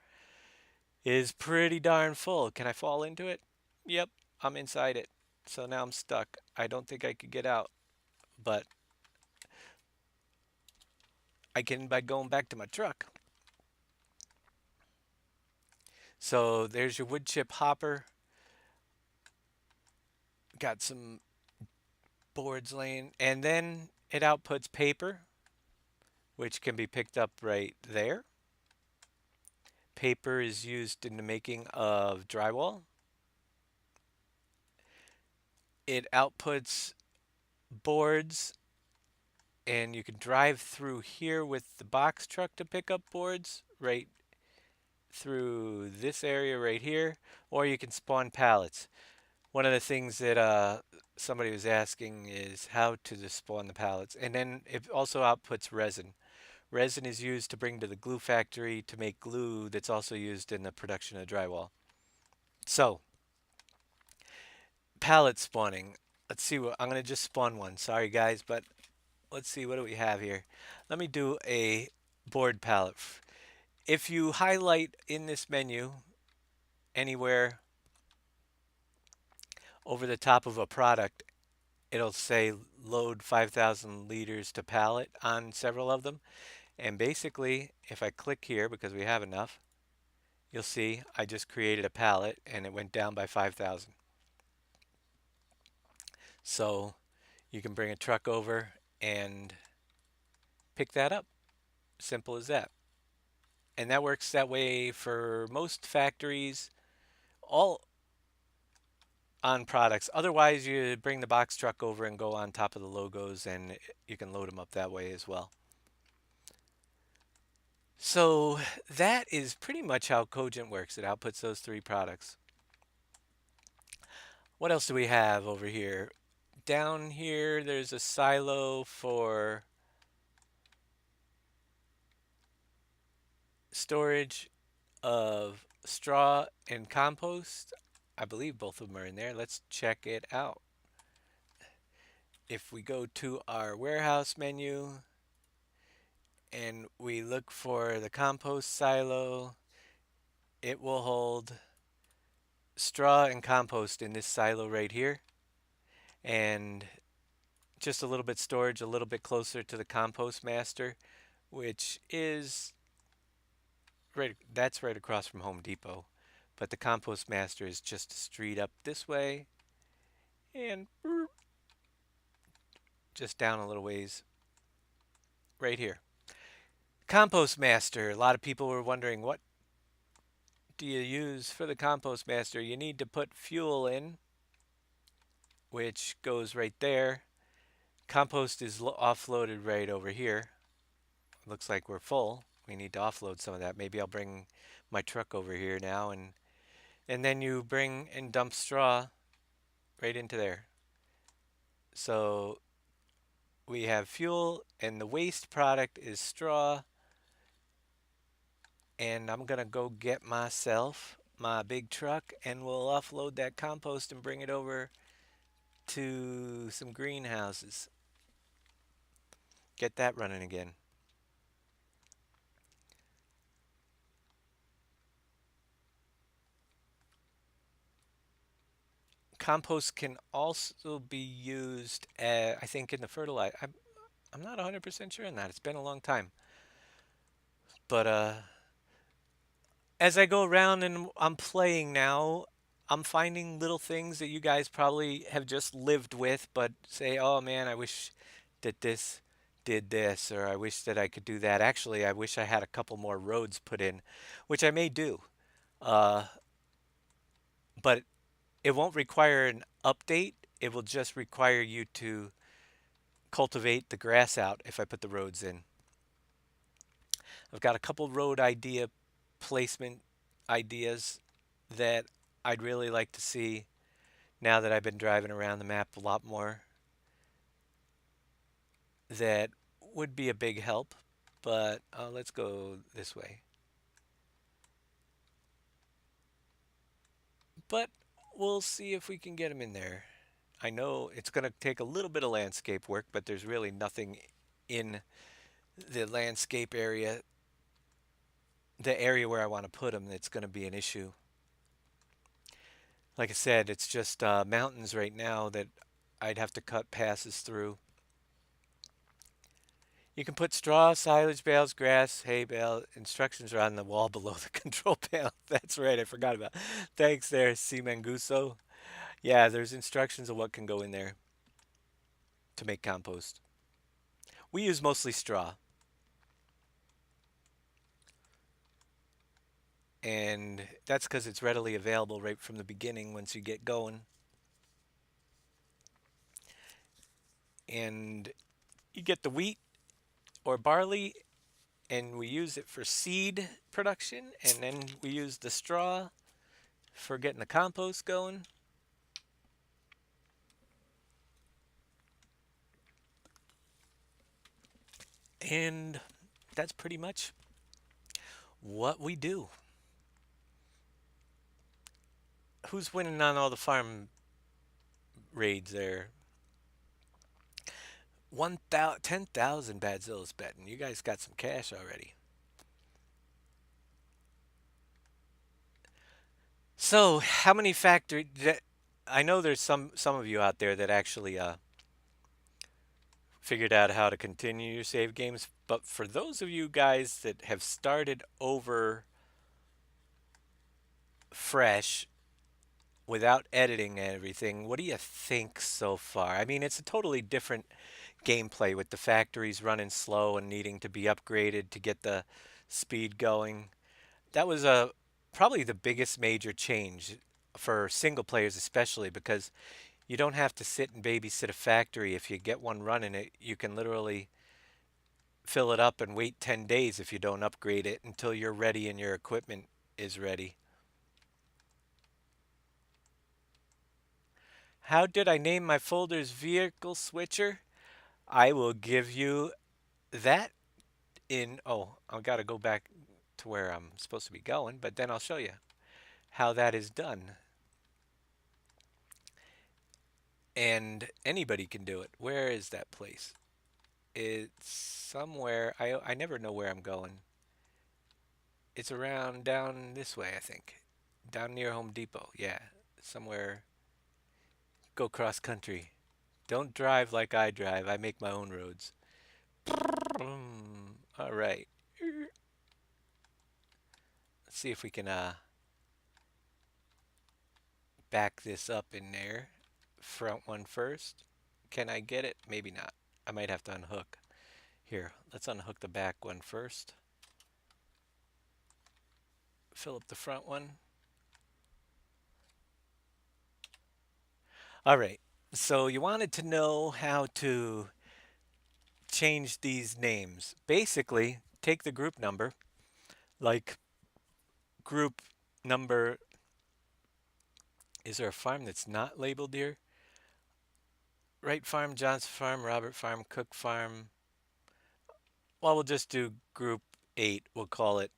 is pretty darn full. Can I fall into it? Yep, I'm inside it. So now I'm stuck. I don't think I could get out, but I can by going back to my truck. So there's your wood chip hopper. Got some boards laying, and then it outputs paper, which can be picked up right there. Paper is used in the making of drywall. It outputs boards, and you can drive through here with the box truck to pick up boards right through this area right here, or you can spawn pallets. One of the things that somebody was asking is how to spawn the pallets, and then it also outputs resin. Resin is used to bring to the glue factory to make glue that's also used in the production of drywall. So, pallet spawning. Let's see what I'm going to just spawn one. Sorry guys, but let's see what do we have here. Let me do a board pallet. If you highlight in this menu anywhere over the top of a product, it'll say load 5,000 liters to pallet on several of them. And basically, if I click here, because we have enough, you'll see I just created a pallet and it went down by 5,000. So you can bring a truck over and pick that up. Simple as that. And that works that way for most factories, all on products. Otherwise, you bring the box truck over and go on top of the logos, and you can load them up that way as well. So that is pretty much how Cogent works. It outputs those three products. What else do we have over here? Down here, there's a silo for storage of straw and compost. I believe both of them are in there. Let's check it out. If we go to our warehouse menu and we look for the compost silo, it will hold straw and compost in this silo right here. And just a little bit storage, a little bit closer to the compost master, which is that's right across from Home Depot. But the compost master is just a street up this way and just down a little ways right here. Compost master. A lot of people were wondering, what do you use for the compost master? You need to put fuel in, which goes right there. Compost is offloaded right over here. Looks like we're full. We need to offload some of that. Maybe I'll bring my truck over here now, and then you bring and dump straw right into there. So we have fuel, and the waste product is straw. And I'm gonna go get myself my big truck, and we'll offload that compost and bring it over to some greenhouses. Get that running again. Compost can also be used, I think, in the fertilizer. I'm not 100% sure on that. It's been a long time. But as I go around and I'm playing now, I'm finding little things that you guys probably have just lived with, but say, oh man, I wish that this did this, or I wish that I could do that. Actually, I wish I had a couple more roads put in, which I may do. Uh, but it won't require an update. It will just require you to cultivate the grass out if I put the roads in. I've got a couple road idea placement ideas that I'd really like to see now that I've been driving around the map a lot more that would be a big help. But let's go this way. But we'll see if we can get them in there. I know it's going to take a little bit of landscape work, but there's really nothing in the landscape area, the area where I want to put them, that's going to be an issue. Like I said, it's just mountains right now that I'd have to cut passes through. You can put straw, silage bales, grass, hay bale. Instructions are on the wall below the control panel. That's right, I forgot about. Thanks there, C. Manguso. Yeah, there's instructions of what can go in there to make compost. We use mostly straw, and that's because it's readily available right from the beginning once you get going. And you get the wheat or barley, and we use it for seed production, and then we use the straw for getting the compost going. And that's pretty much what we do. Who's winning on all the farm raids there? 10,000 Badzilla's betting. You guys got some cash already. So, how many factory? I know there's some of you out there that actually figured out how to continue your save games, but for those of you guys that have started over fresh without editing everything, what do you think so far? I mean, it's a totally different gameplay with the factories running slow and needing to be upgraded to get the speed going. That was probably the biggest major change for single players especially because you don't have to sit and babysit a factory. If you get one running it, you can literally fill it up and wait 10 days if you don't upgrade it until you're ready and your equipment is ready. How did I name my folders vehicle switcher? I will give you that in, oh, I've got to go back to where I'm supposed to be going, but then I'll show you how that is done. And anybody can do it. Where is that place? It's somewhere. I never know where I'm going. It's around down this way, I think. Down near Home Depot. Yeah, somewhere. Go cross country. Don't drive like I drive. I make my own roads. All right. Let's see if we can back this up in there. Front one first. Can I get it? Maybe not. I might have to unhook. Here, let's unhook the back one first. Fill up the front one. All right. So you wanted to know how to change these names. Basically, take the group number, like group number. Is there a farm that's not labeled here? Wright Farm, Johnson Farm, Robert Farm, Cook Farm. Well, we'll just do group 8, we'll call it.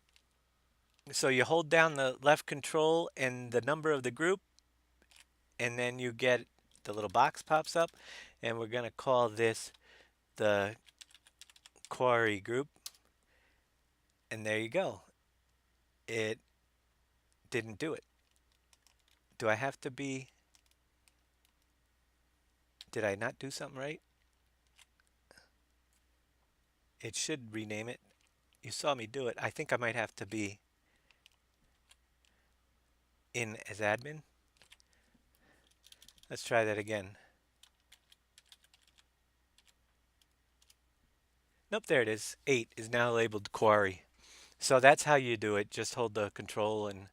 So you hold down the left control and the number of the group, and then you get the little box pops up, and we're going to call this the quarry group. And there you go. It didn't do it. Do I have to be. Did I not do something right? It should rename it. You saw me do it. I think I might have to be in as admin. Let's try that again. Nope, there it is. 8 is now labeled quarry. So that's how you do it. Just hold the control and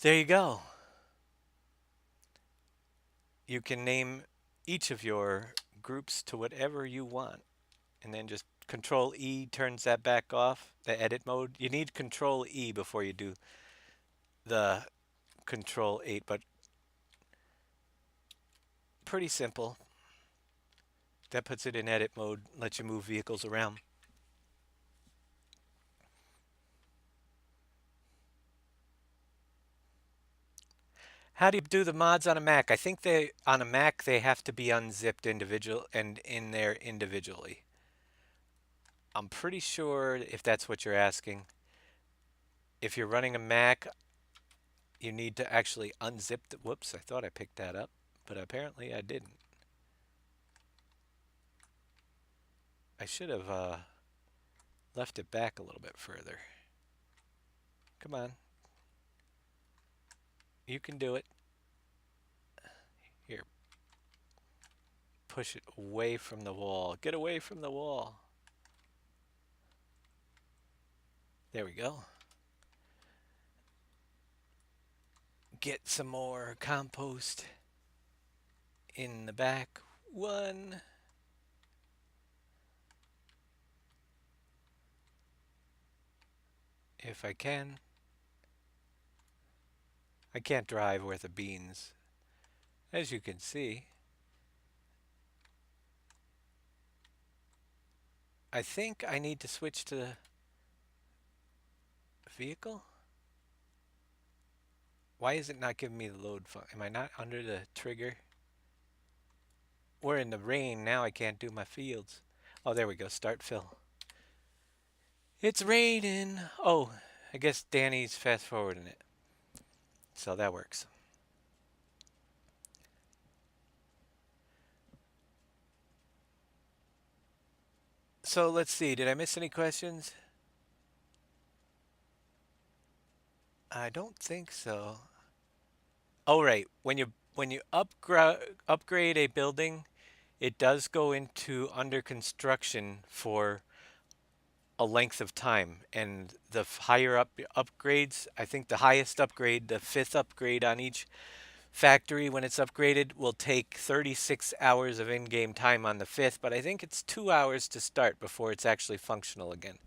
there you go. You can name each of your groups to whatever you want. And then just control E turns that back off, the edit mode. You need control E before you do the control 8, but pretty simple. That puts it in edit mode, lets you move vehicles around. How do you do the mods on a Mac? I think they on a Mac they have to be unzipped individual and in there individually. I'm pretty sure if that's what you're asking. If you're running a Mac, you need to actually unzip the. Whoops, I thought I picked that up, but apparently I didn't. I should have left it back a little bit further. Come on. You can do it. Here, push it away from the wall. Get away from the wall. There we go. Get some more compost in the back. One. If I can. I can't drive worth of beans, as you can see. I think I need to switch to vehicle. Why is it not giving me the load function? Am I not under the trigger? We're in the rain now. I can't do my fields. Oh, there we go. Start fill. It's raining. Oh, I guess Danny's fast forwarding it. So that works. So let's see. Did I miss any questions? I don't think so. Oh, right. When you upgrade a building, it does go into under construction for a length of time, and the higher up upgrades, I think the highest upgrade, the fifth upgrade on each factory when it's upgraded will take 36 hours of in-game time on the fifth, but I think it's 2 hours to start before it's actually functional again.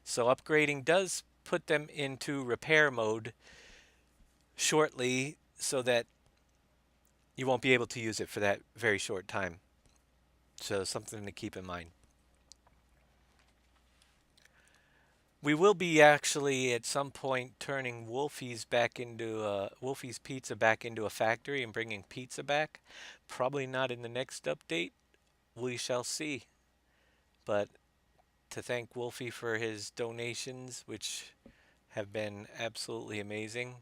So upgrading does put them into repair mode shortly so that you won't be able to use it for that very short time. So something to keep in mind. We will be actually at some point turning Wolfie's Pizza back into a factory and bringing pizza back. Probably not in the next update. We shall see. But to thank Wolfie for his donations, which have been absolutely amazing,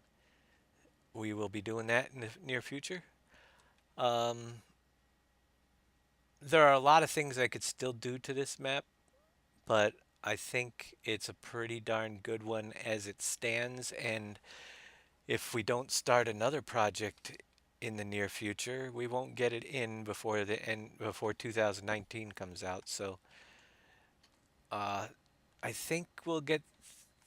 we will be doing that in the near future. Um, there are a lot of things I could still do to this map, but I think it's a pretty darn good one as it stands. And if we don't start another project in the near future, we won't get it in before the end before 2019 comes out. So uh, I think we'll get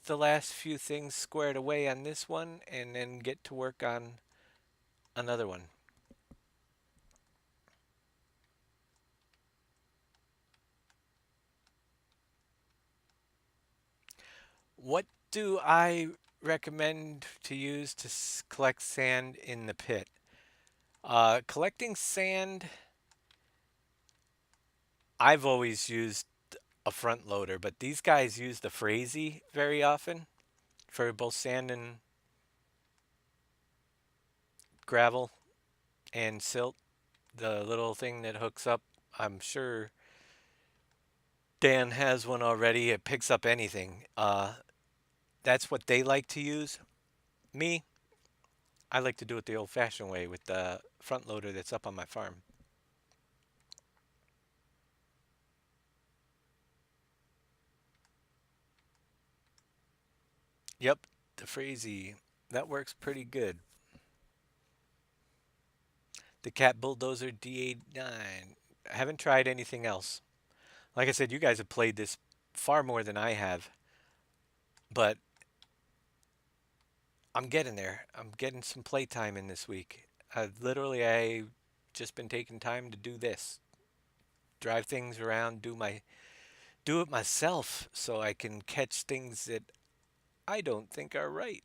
the last few things squared away on this one and then get to work on another one. What do I recommend to use to collect sand in the pit? Collecting sand I've always used a front loader, but these guys use the Frazee very often for both sand and gravel and silt. The little thing that hooks up, I'm sure Dan has one already. It picks up anything. That's what they like to use. Me, I like to do it the old-fashioned way with the front loader that's up on my farm. Yep, the Frazee. That works pretty good. The Cat Bulldozer D89. I haven't tried anything else. Like I said, you guys have played this far more than I have, but I'm getting there. I'm getting some playtime in this week. I just been taking time to do this, drive things around, do it myself, so I can catch things that I don't think are right,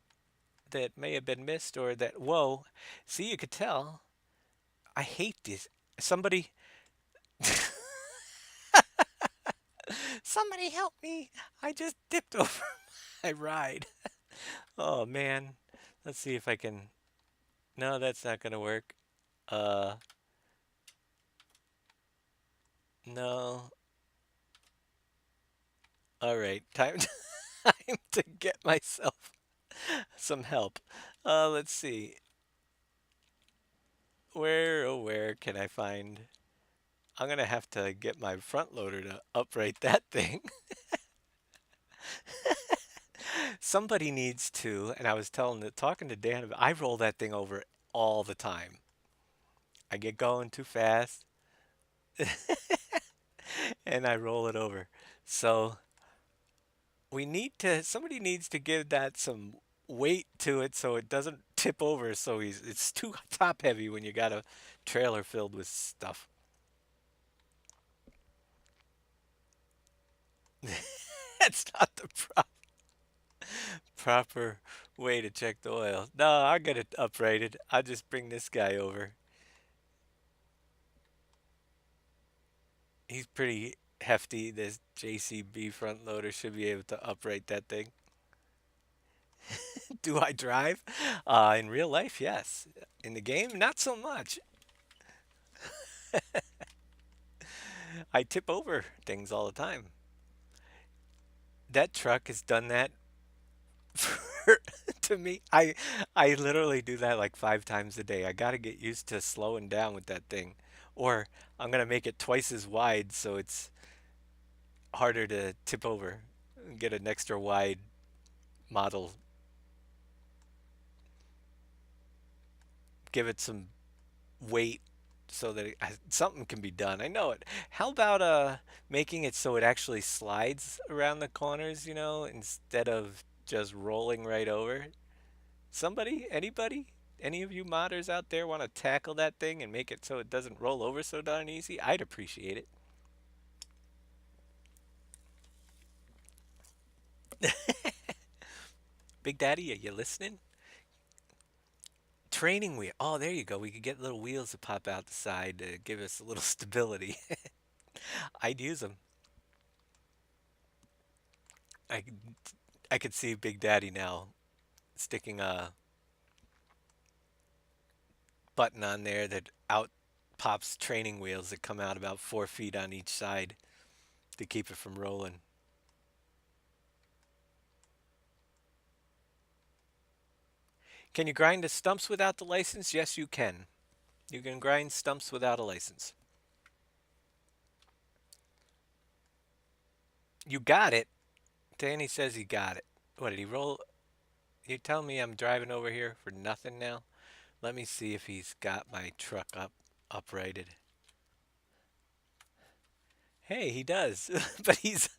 that may have been missed, or that whoa. See, you could tell. I hate this. Somebody, somebody help me! I just dipped over my ride. Oh man. Let's see if I can. No, that's not gonna work. Uh, no. All right, time time to get myself some help. Let's see. Where, oh, where can I find? I'm gonna have to get my front loader to upright that thing. Somebody needs to, and I was talking to Dan, I roll that thing over all the time. I get going too fast and I roll it over. So somebody needs to give that some weight to it so it doesn't tip over so it's too top heavy when you got a trailer filled with stuff. That's not the proper way to check the oil. No, I'll get it uprated. I'll just bring this guy over. He's pretty hefty. This JCB front loader should be able to upright that thing. Do I drive? In real life, yes. In the game, not so much. I tip over things all the time. That truck has done that for, to me. I literally do that like 5 times a day. I got to get used to slowing down with that thing, or I'm gonna make it twice as wide so it's harder to tip over. Get an extra wide model. Give it some weight so that something can be done. I know it. How about making it so it actually slides around the corners, instead of just rolling right over? Somebody, anybody, any of you modders out there want to tackle that thing and make it so it doesn't roll over so darn easy? I'd appreciate it. Big Daddy, are you listening? Training wheel. Oh, there you go. We could get little wheels that pop out the side to give us a little stability. I'd use them. I could, I could see Big Daddy now sticking a button on there that out pops training wheels that come out about 4 feet on each side to keep it from rolling. Can you grind the stumps without the license? Yes, you can. You can grind stumps without a license. You got it. Danny says he got it. What did he roll? You tell me I'm driving over here for nothing now? Let me see if he's got my truck uprighted. Hey, he does. But he's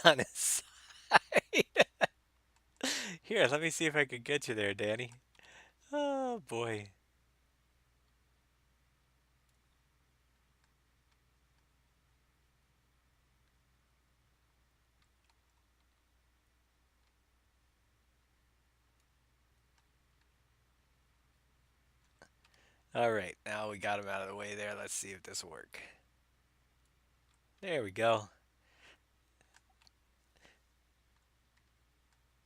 on his side. Here, let me see if I can get you there, Danny. Oh boy. All right, now we got him out of the way there. Let's see if this will work. There we go.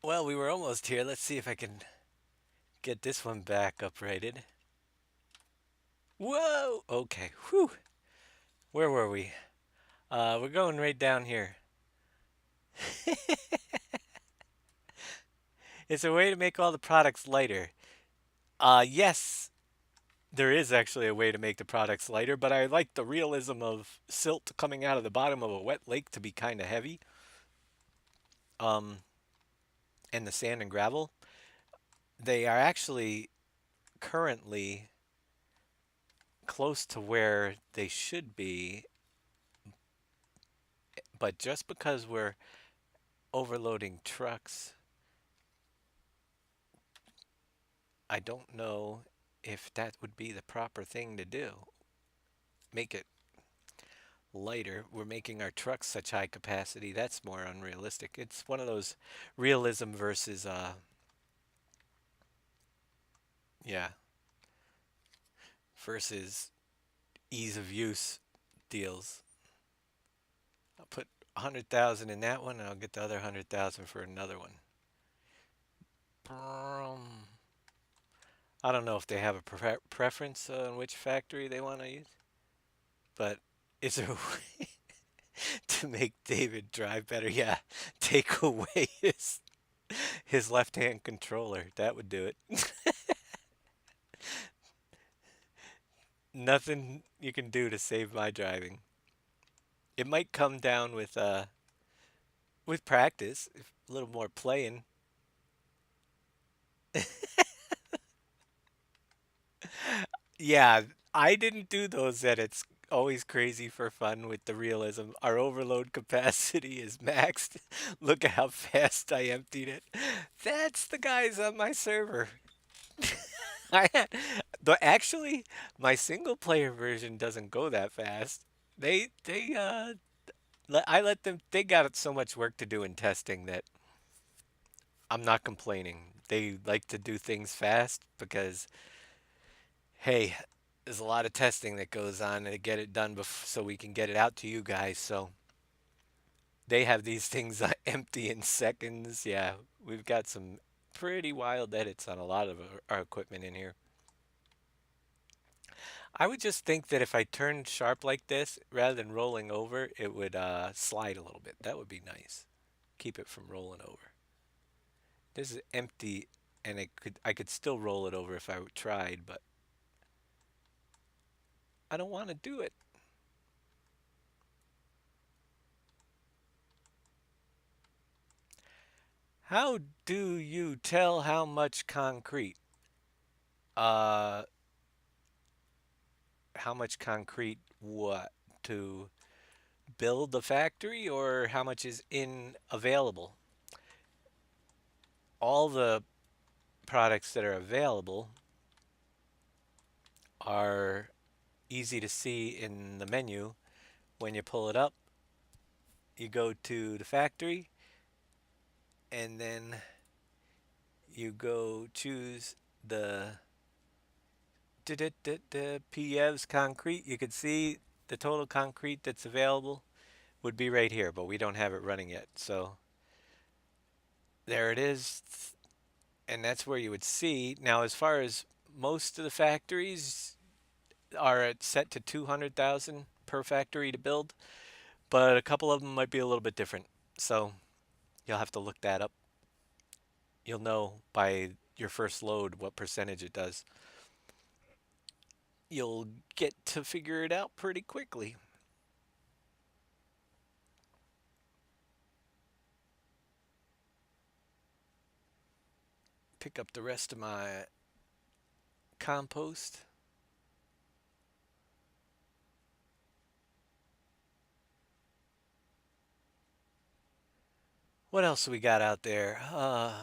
Well, we were almost here. Let's see if I can get this one back uprighted. Whoa! Okay. Whew. Where were we? We're going right down here. It's a way to make all the products lighter. Yes, there is actually a way to make the products lighter, but I like the realism of silt coming out of the bottom of a wet lake to be kind of heavy. Um, and the sand and gravel, they are actually currently close to where they should be, but just because we're overloading trucks, I don't know if that would be the proper thing to do. Make it lighter. We're making our trucks such high capacity. That's more unrealistic. It's one of those realism versus yeah, versus ease of use deals. I'll put 100,000 in that one and I'll get the other 100,000 for another one. I don't know if they have a preference on which factory they want to use, but is there a way to make David drive better? Yeah, take away his left-hand controller. That would do it. Nothing you can do to save my driving. It might come down with practice, a little more playing. Yeah, I didn't do those edits. Always crazy for fun with the realism. Our overload capacity is maxed. Look at how fast I emptied it. That's the guys on my server. I actually my single player version doesn't go that fast. I let them they got so much work to do in testing that I'm not complaining. They like to do things fast because hey, there's a lot of testing that goes on to get it done so we can get it out to you guys. So they have these things empty in seconds. Yeah, we've got some pretty wild edits on a lot of our equipment in here. I would just think that if I turned sharp like this, rather than rolling over, it would slide a little bit. That would be nice. Keep it from rolling over. This is empty, and I could still roll it over if I tried, but I don't want to do it. How do you tell how much concrete? Uh, how much concrete what to build the factory or how much is in available? All the products that are available are easy to see in the menu. When you pull it up, you go to the factory and then you go choose the PEVs concrete. You can see the total concrete that's available would be right here, but we don't have it running yet. So there it is. And that's where you would see. Now, as far as most of the factories are set to 200,000 per factory to build, but a couple of them might be a little bit different. So you'll have to look that up. You'll know by your first load what percentage it does. You'll get to figure it out pretty quickly. Pick up the rest of my compost. What else we got out there? I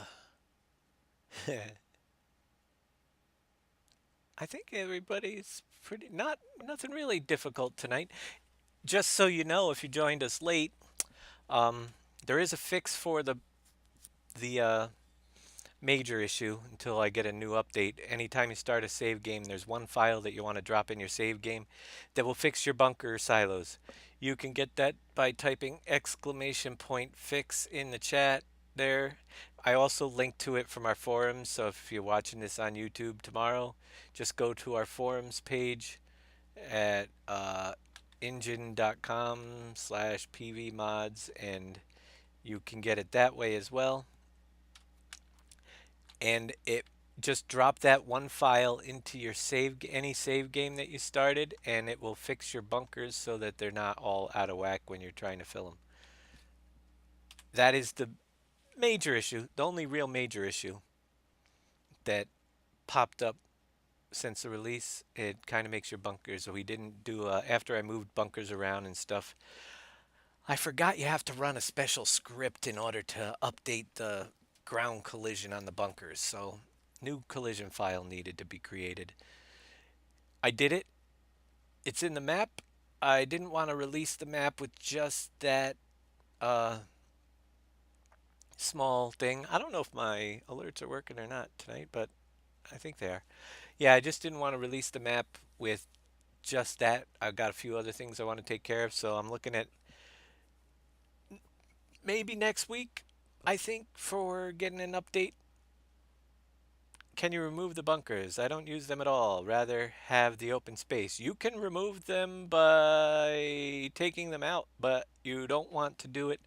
think everybody's pretty not nothing really difficult tonight. Just so you know, if you joined us late, um, there is a fix for the major issue until I get a new update. Anytime you start a save game, there's one file that you want to drop in your save game that will fix your bunker silos. You can get that by typing exclamation point fix in the chat there. I also linked to it from our forums, so if you're watching this on YouTube tomorrow, just go to our forums page at engine.com/pvmods and you can get it that way as well. And it just drop that one file into your any save game that you started, and it will fix your bunkers so that they're not all out of whack when you're trying to fill them. That is the major issue, the only real major issue that popped up since the release. It kind of makes your bunkers. So we didn't do after I moved bunkers around and stuff. I forgot you have to run a special script in order to update the ground collision on the bunkers. So new collision file needed to be created. I did it. It's in the map. I didn't want to release the map with just that uh, small thing. I don't know if my alerts are working or not tonight, but I think they are. Yeah, I just didn't want to release the map with just that. I've got a few other things I want to take care of, so I'm looking at maybe next week, I think, for getting an update. Can you remove the bunkers? I don't use them at all. Rather have the open space. You can remove them by taking them out, but you don't want to do it.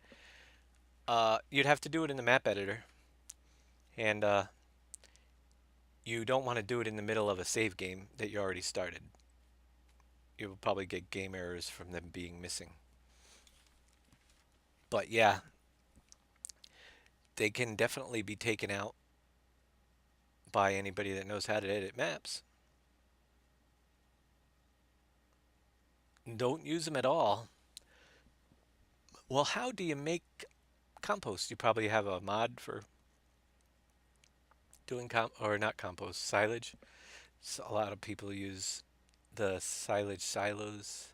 You'd have to do it in the map editor, and you don't want to do it in the middle of a save game that you already started. You will probably get game errors from them being missing. But yeah, they can definitely be taken out by anybody that knows how to edit maps. Don't use them at all. Well, how do you make compost? You probably have a mod for doing or not compost, silage. So a lot of people use the silage silos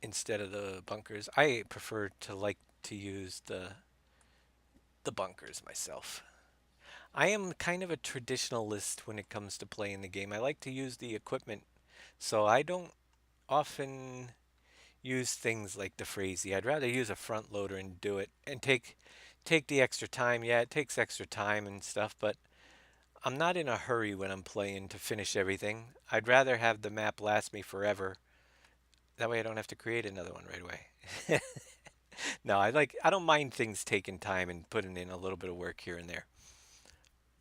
instead of the bunkers. I prefer to like to use the bunkers myself. I am kind of a traditionalist when it comes to playing the game. I like to use the equipment, so I don't often use things like the Frazee. I'd rather use a front loader and do it and take the extra time. Yeah, it takes extra time and stuff, but I'm not in a hurry when I'm playing to finish everything. I'd rather have the map last me forever. That way I don't have to create another one right away. No, I don't mind things taking time and putting in a little bit of work here and there.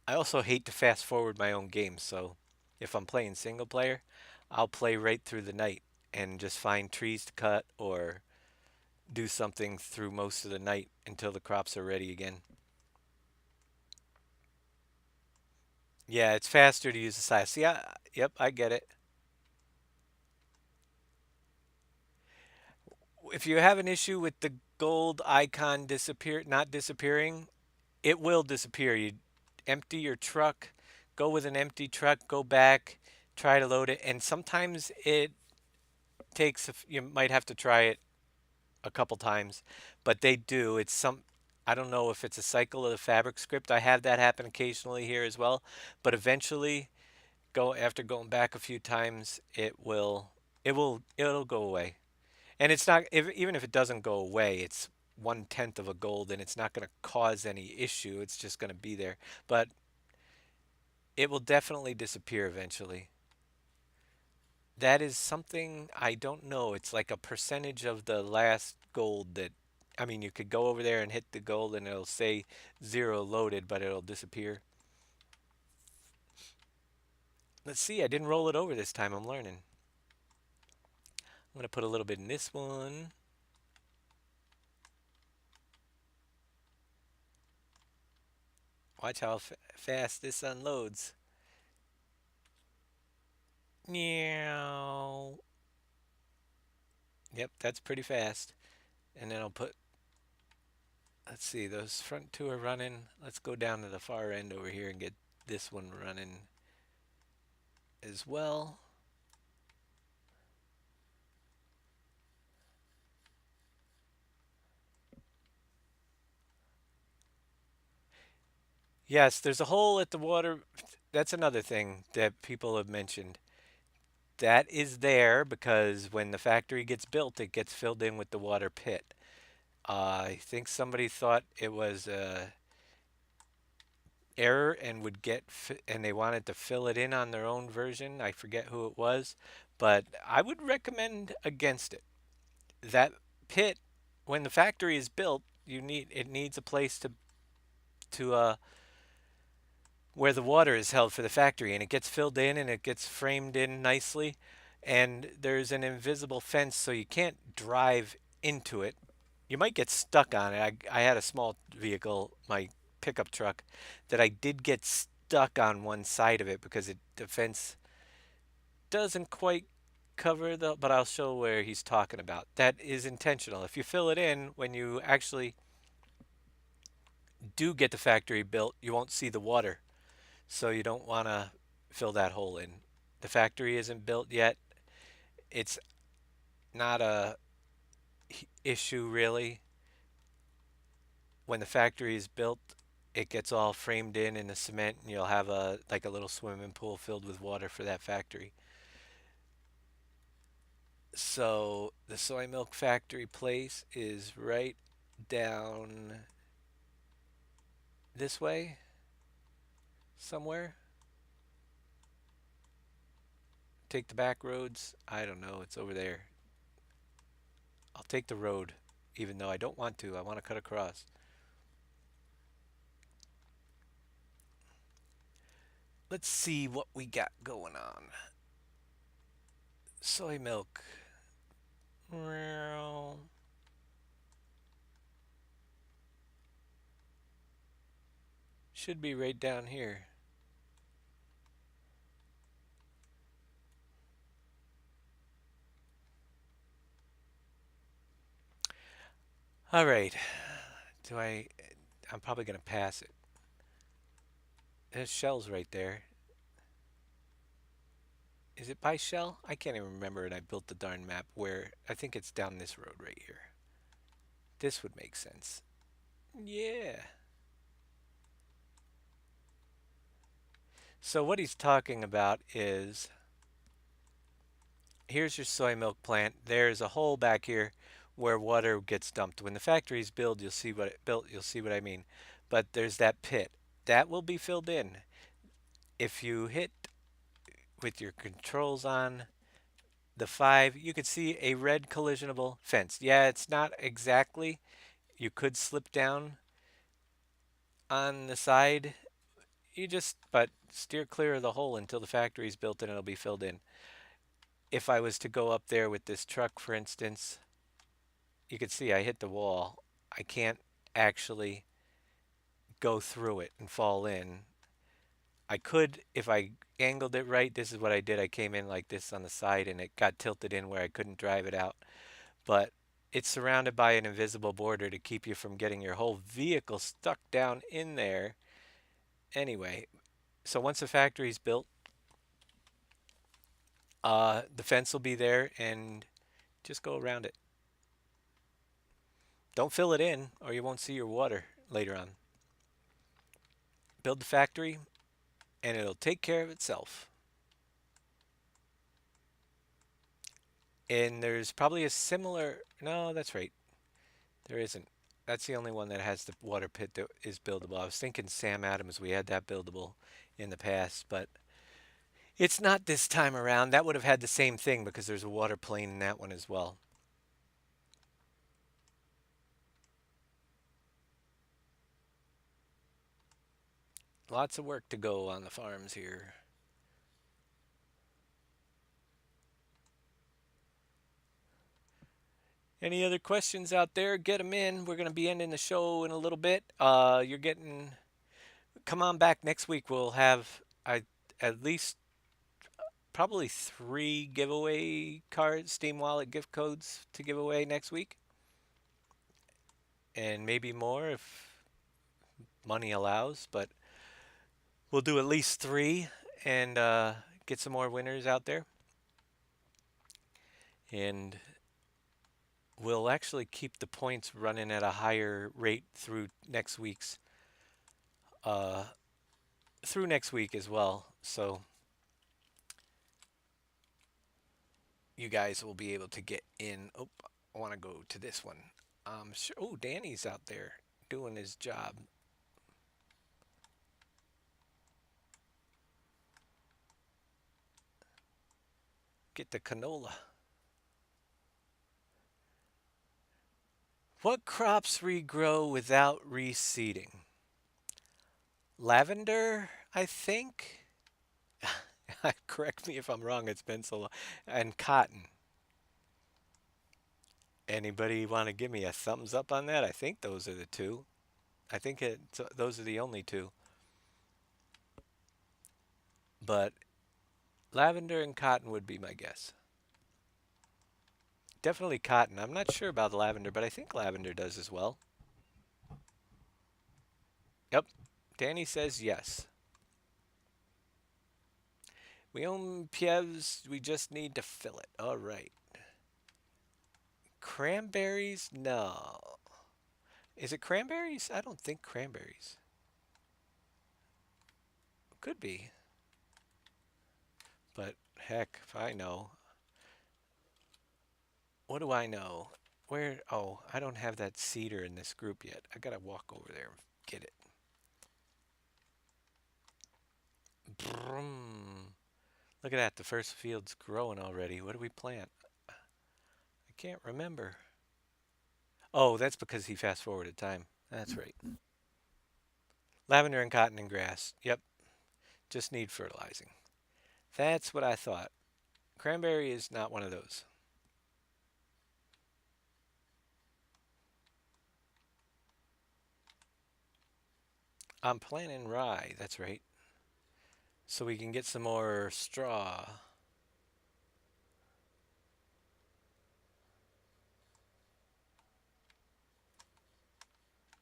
I also hate to fast forward my own games, so if I'm playing single player, I'll play right through the night and just find trees to cut or do something through most of the night until the crops are ready again. Yeah, it's faster to use the size. See, yep, I get it. If you have an issue with the gold icon not disappearing, it will disappear. You empty your truck, go with an empty truck, go back, try to load it, and sometimes it takes. You might have to try it a couple times, but they do. I don't know if it's a cycle of the fabric script. I have that happen occasionally here as well, but eventually, go after going back a few times, it'll go away. And it's not even if it doesn't go away, it's 1/10 of a gold, and it's not going to cause any issue. It's just going to be there, but it will definitely disappear eventually. That is something I don't know. It's like a percentage of the last gold that, I mean, you could go over there and hit the gold and it'll say zero loaded, but it'll disappear. Let's see, I didn't roll it over this time. I'm learning. I'm going to put a little bit in this one. Watch how fast this unloads. Meow. Yep, that's pretty fast. And then I'll put, let's see, those front two are running. Let's go down to the far end over here and get this one running as well. Yes, there's a hole at the water. That's another thing that people have mentioned. That is there because when the factory gets built, it gets filled in with the water pit. I think somebody thought it was a error and and they wanted to fill it in on their own version. I forget who it was, but I would recommend against it. That pit, when the factory is built, it needs a place to where the water is held for the factory, and it gets filled in and it gets framed in nicely, and there's an invisible fence so you can't drive into it. You might get stuck on it. I had a small vehicle, my pickup truck, that I did get stuck on one side of it because the fence doesn't quite cover but I'll show where he's talking about. That is intentional. If you fill it in when you actually do get the factory built, you won't see the water. So you don't want to fill that hole in. The factory isn't built yet. It's not a issue really. When the factory is built, it gets all framed in the cement, and you'll have a like a little swimming pool filled with water for that factory. So the soy milk factory place is right down this way somewhere. Take the back roads. I don't know. It's over there. I'll take the road, even though I don't want to. I want to cut across. Let's see what we got going on. Soy milk. Should be right down here. All right. Do I? I'm probably gonna pass it. There's shells right there. Is it by Shell? I can't even remember it. I built the darn map where I think it's down this road right here. This would make sense. Yeah. So what he's talking about is here's your soy milk plant. There's a hole back here where water gets dumped. When the factory's built, you'll see what I mean. But there's that pit. That will be filled in. If you hit with your controls on the 5, you could see a red collisionable fence. Yeah, it's not exactly. You could slip down on the side. But steer clear of the hole until the factory's built and it'll be filled in. If I was to go up there with this truck, for instance, you could see I hit the wall. I can't actually go through it and fall in. I could if I angled it right. This is what I did. I came in like this on the side and it got tilted in where I couldn't drive it out. But it's surrounded by an invisible border to keep you from getting your whole vehicle stuck down in there. Anyway, so once the factory's built, the fence will be there and just go around it. Don't fill it in or you won't see your water later on. Build the factory and it'll take care of itself. And there's probably a similar, no, that's right. There isn't. That's the only one that has the water pit that is buildable. I was thinking Sam Adams, we had that buildable in the past, but it's not this time around. That would have had the same thing because there's a water plane in that one as well. Lots of work to go on the farms here. Any other questions out there? Get them in. We're going to be ending the show in a little bit. Come on back next week. We'll have at least probably 3 giveaway Steam Wallet gift codes to give away next week, and maybe more if money allows. But we'll do at least 3 and get some more winners out there. And we'll actually keep the points running at a higher rate through next week's through next week as well. So you guys will be able to get in. Oh, I want to go to this one. Sure. Oh, Danny's out there doing his job. Get the canola. What crops regrow without reseeding? Lavender, I think. Correct me if I'm wrong. It's been so long. And cotton. Anybody want to give me a thumbs up on that? I think those are the two. I think those are the only two. But lavender and cotton would be my guess. Definitely cotton. I'm not sure about lavender, but I think lavender does as well. Yep. Danny says yes. We own Pievs. We just need to fill it. All right. Cranberries? No. Is it cranberries? I don't think cranberries. Could be. But heck, if I know. What do I know? Where? Oh, I don't have that cedar in this group yet. I gotta walk over there and get it. Brum. Look at that. The first field's growing already. What do we plant? I can't remember. Oh, that's because he fast forwarded time. That's right. Lavender and cotton and grass. Yep. Just need fertilizing. That's what I thought. Cranberry is not one of those. I'm planting rye. That's right. So we can get some more straw.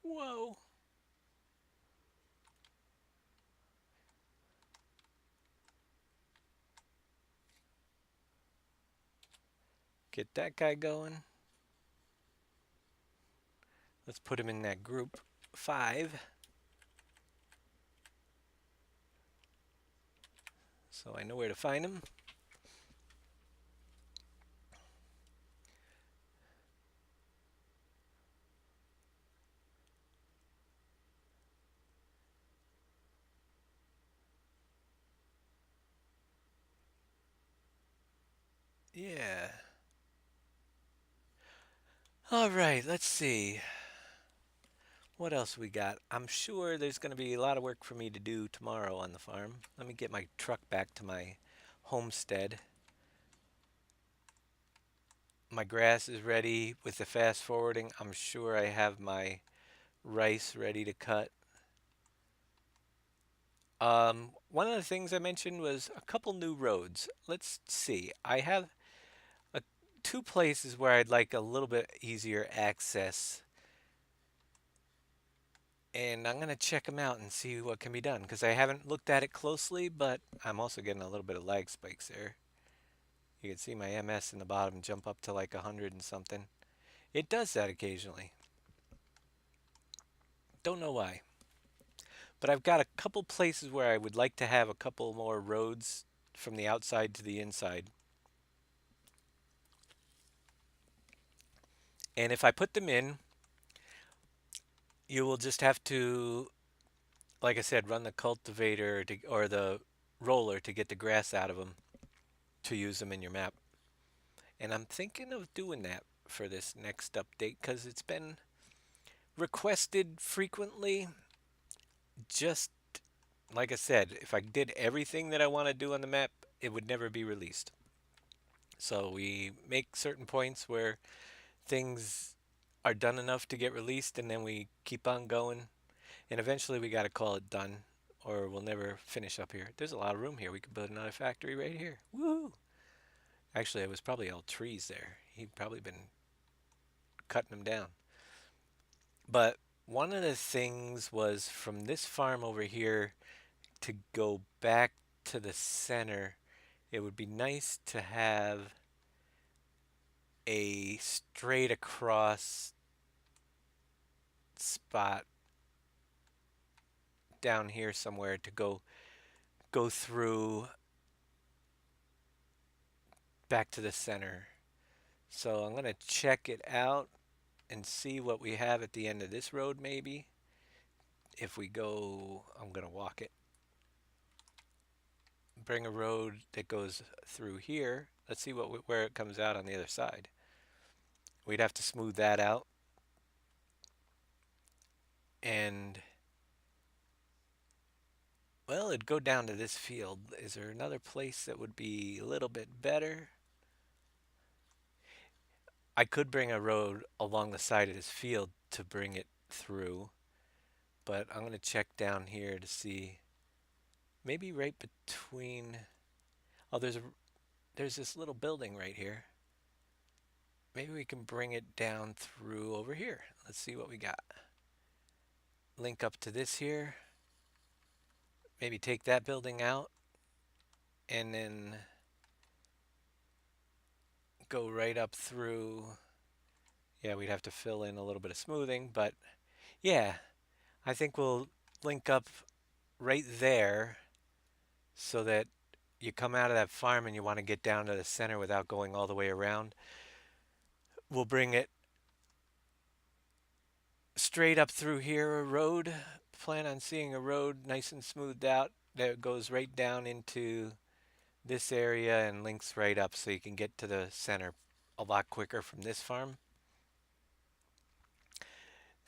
Whoa. Get that guy going. Let's put him in that group 5. So I know where to find him. Yeah. All right, let's see. What else we got? I'm sure there's going to be a lot of work for me to do tomorrow on the farm. Let me get my truck back to my homestead. My grass is ready with the fast forwarding. I'm sure I have my rice ready to cut. One of the things I mentioned was a couple new roads. Let's see. I have a, 2 places where I'd like a little bit easier access, and I'm gonna check them out and see what can be done because I haven't looked at it closely, but I'm also getting a little bit of lag spikes there. You can see my MS in the bottom jump up to like 100 and something. It does that occasionally. Don't know why. But I've got a couple places where I would like to have a couple more roads from the outside to the inside. And if I put them in, you will just have to, like I said, run the cultivator or the roller to get the grass out of them to use them in your map. And I'm thinking of doing that for this next update because it's been requested frequently. Just like I said, if I did everything that I want to do on the map, it would never be released. So we make certain points where things are done enough to get released, and then we keep on going. And eventually we got to call it done, or we'll never finish up here. There's a lot of room here. We could build another factory right here. Woo! Actually, it was probably all trees there. He'd probably been cutting them down. But one of the things was from this farm over here to go back to the center, it would be nice to have a straight across spot down here somewhere to go through back to the center. So I'm going to check it out and see what we have at the end of this road maybe. If we go, I'm going to walk it. Bring a road that goes through here. Let's see where it comes out on the other side. We'd have to smooth that out. And, well, it'd go down to this field. Is there another place that would be a little bit better? I could bring a road along the side of this field to bring it through, but I'm going to check down here to see. Maybe right between. Oh, there's this little building right here. Maybe we can bring it down through over here. Let's see what we got. Link up to this here. Maybe take that building out and then go right up through. Yeah, we'd have to fill in a little bit of smoothing, but yeah, I think we'll link up right there so that you come out of that farm and you want to get down to the center without going all the way around. We'll bring it straight up through here, a road. Plan on seeing a road nice and smoothed out that goes right down into this area and links right up so you can get to the center a lot quicker from this farm.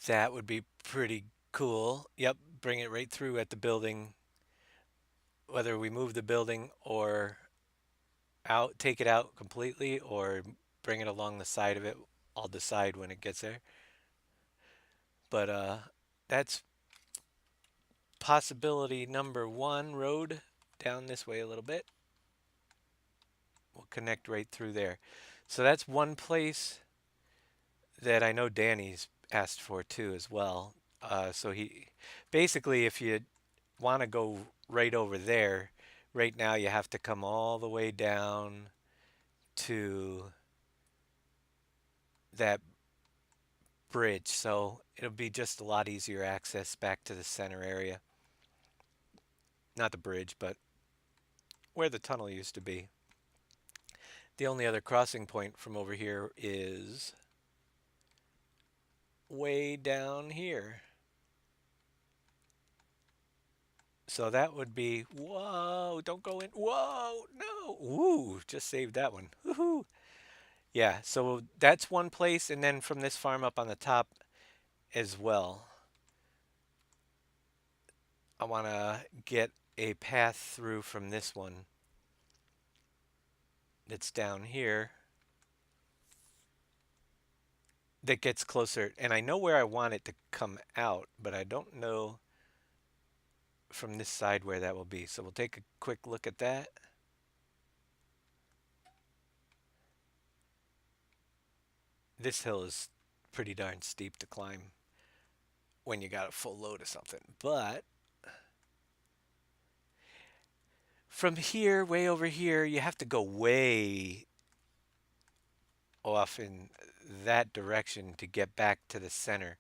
That would be pretty cool. Yep, bring it right through at the building. Whether we move the building or take it out completely or bring it along the side of it, I'll decide when it gets there. But that's possibility number one, road down this way a little bit. We'll connect right through there. So that's one place that I know Danny's asked for too as well. So he basically, if you want to go right over there, right now you have to come all the way down to that bridge. So it'll be just a lot easier access back to the center area. Not the bridge, but where the tunnel used to be. The only other crossing point from over here is way down here. So that would be, whoa, don't go in. Whoa, no. Woo, just saved that one. Woohoo. Yeah, so that's one place, and then from this farm up on the top as well. I want to get a path through from this one that's down here that gets closer. And I know where I want it to come out, but I don't know from this side where that will be. So we'll take a quick look at that. This hill is pretty darn steep to climb when you got a full load of something. But from here, way over here, you have to go way off in that direction to get back to the center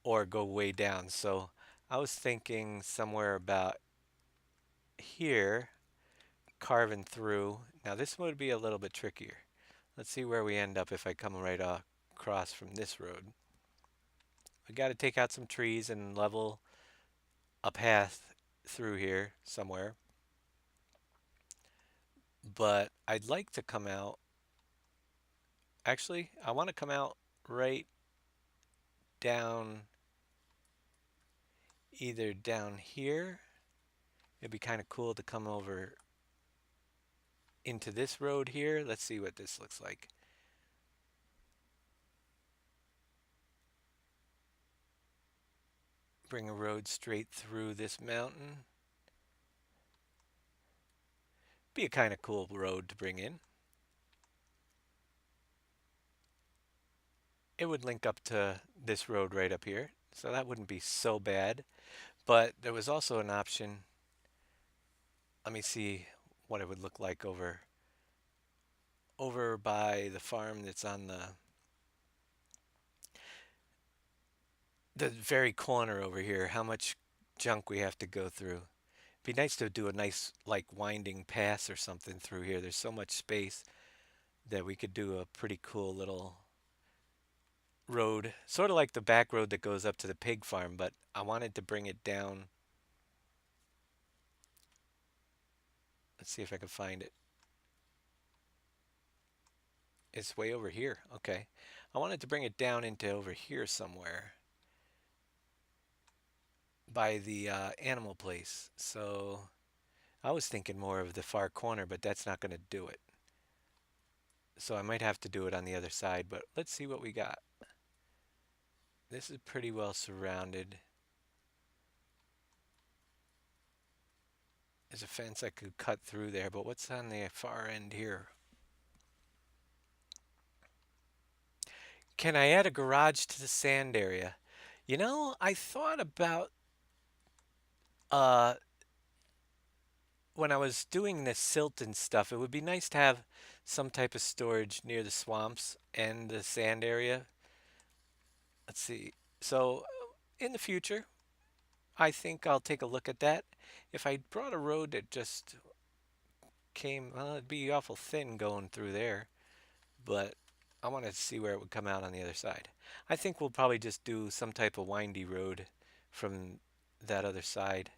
or go way down. So I was thinking somewhere about here, carving through. Now this would be a little bit trickier. Let's see where we end up if I come right across from this road. We got to take out some trees and level a path through here somewhere. But I'd like to come out. Actually, I want to come out right down, either down here. It'd be kind of cool to come over into this road here. Let's see what this looks like. Bring a road straight through this mountain. Be a kind of cool road to bring in. It would link up to this road right up here, so that wouldn't be so bad. But there was also an option. Let me see what it would look like over by the farm that's on the very corner over here. How much junk we have to go through. Be nice to do a nice like winding pass or something through here. There's so much space that we could do a pretty cool little road, sort of like the back road that goes up to the pig farm, but I wanted to bring it down. Let's see if I can find it. It's way over here. Okay. I wanted to bring it down into over here somewhere by the animal place. So I was thinking more of the far corner, but that's not going to do it. So I might have to do it on the other side, but let's see what we got. This is pretty well surrounded. There's a fence I could cut through there, but what's on the far end here? Can I add a garage to the sand area? You know, I thought about uh when I was doing the silt and stuff, it would be nice to have some type of storage near the swamps and the sand area. Let's see. So in the future, I think I'll take a look at that. If I brought a road that just came, well, it'd be awful thin going through there, but I want to see where it would come out on the other side. I think we'll probably just do some type of windy road from that other side,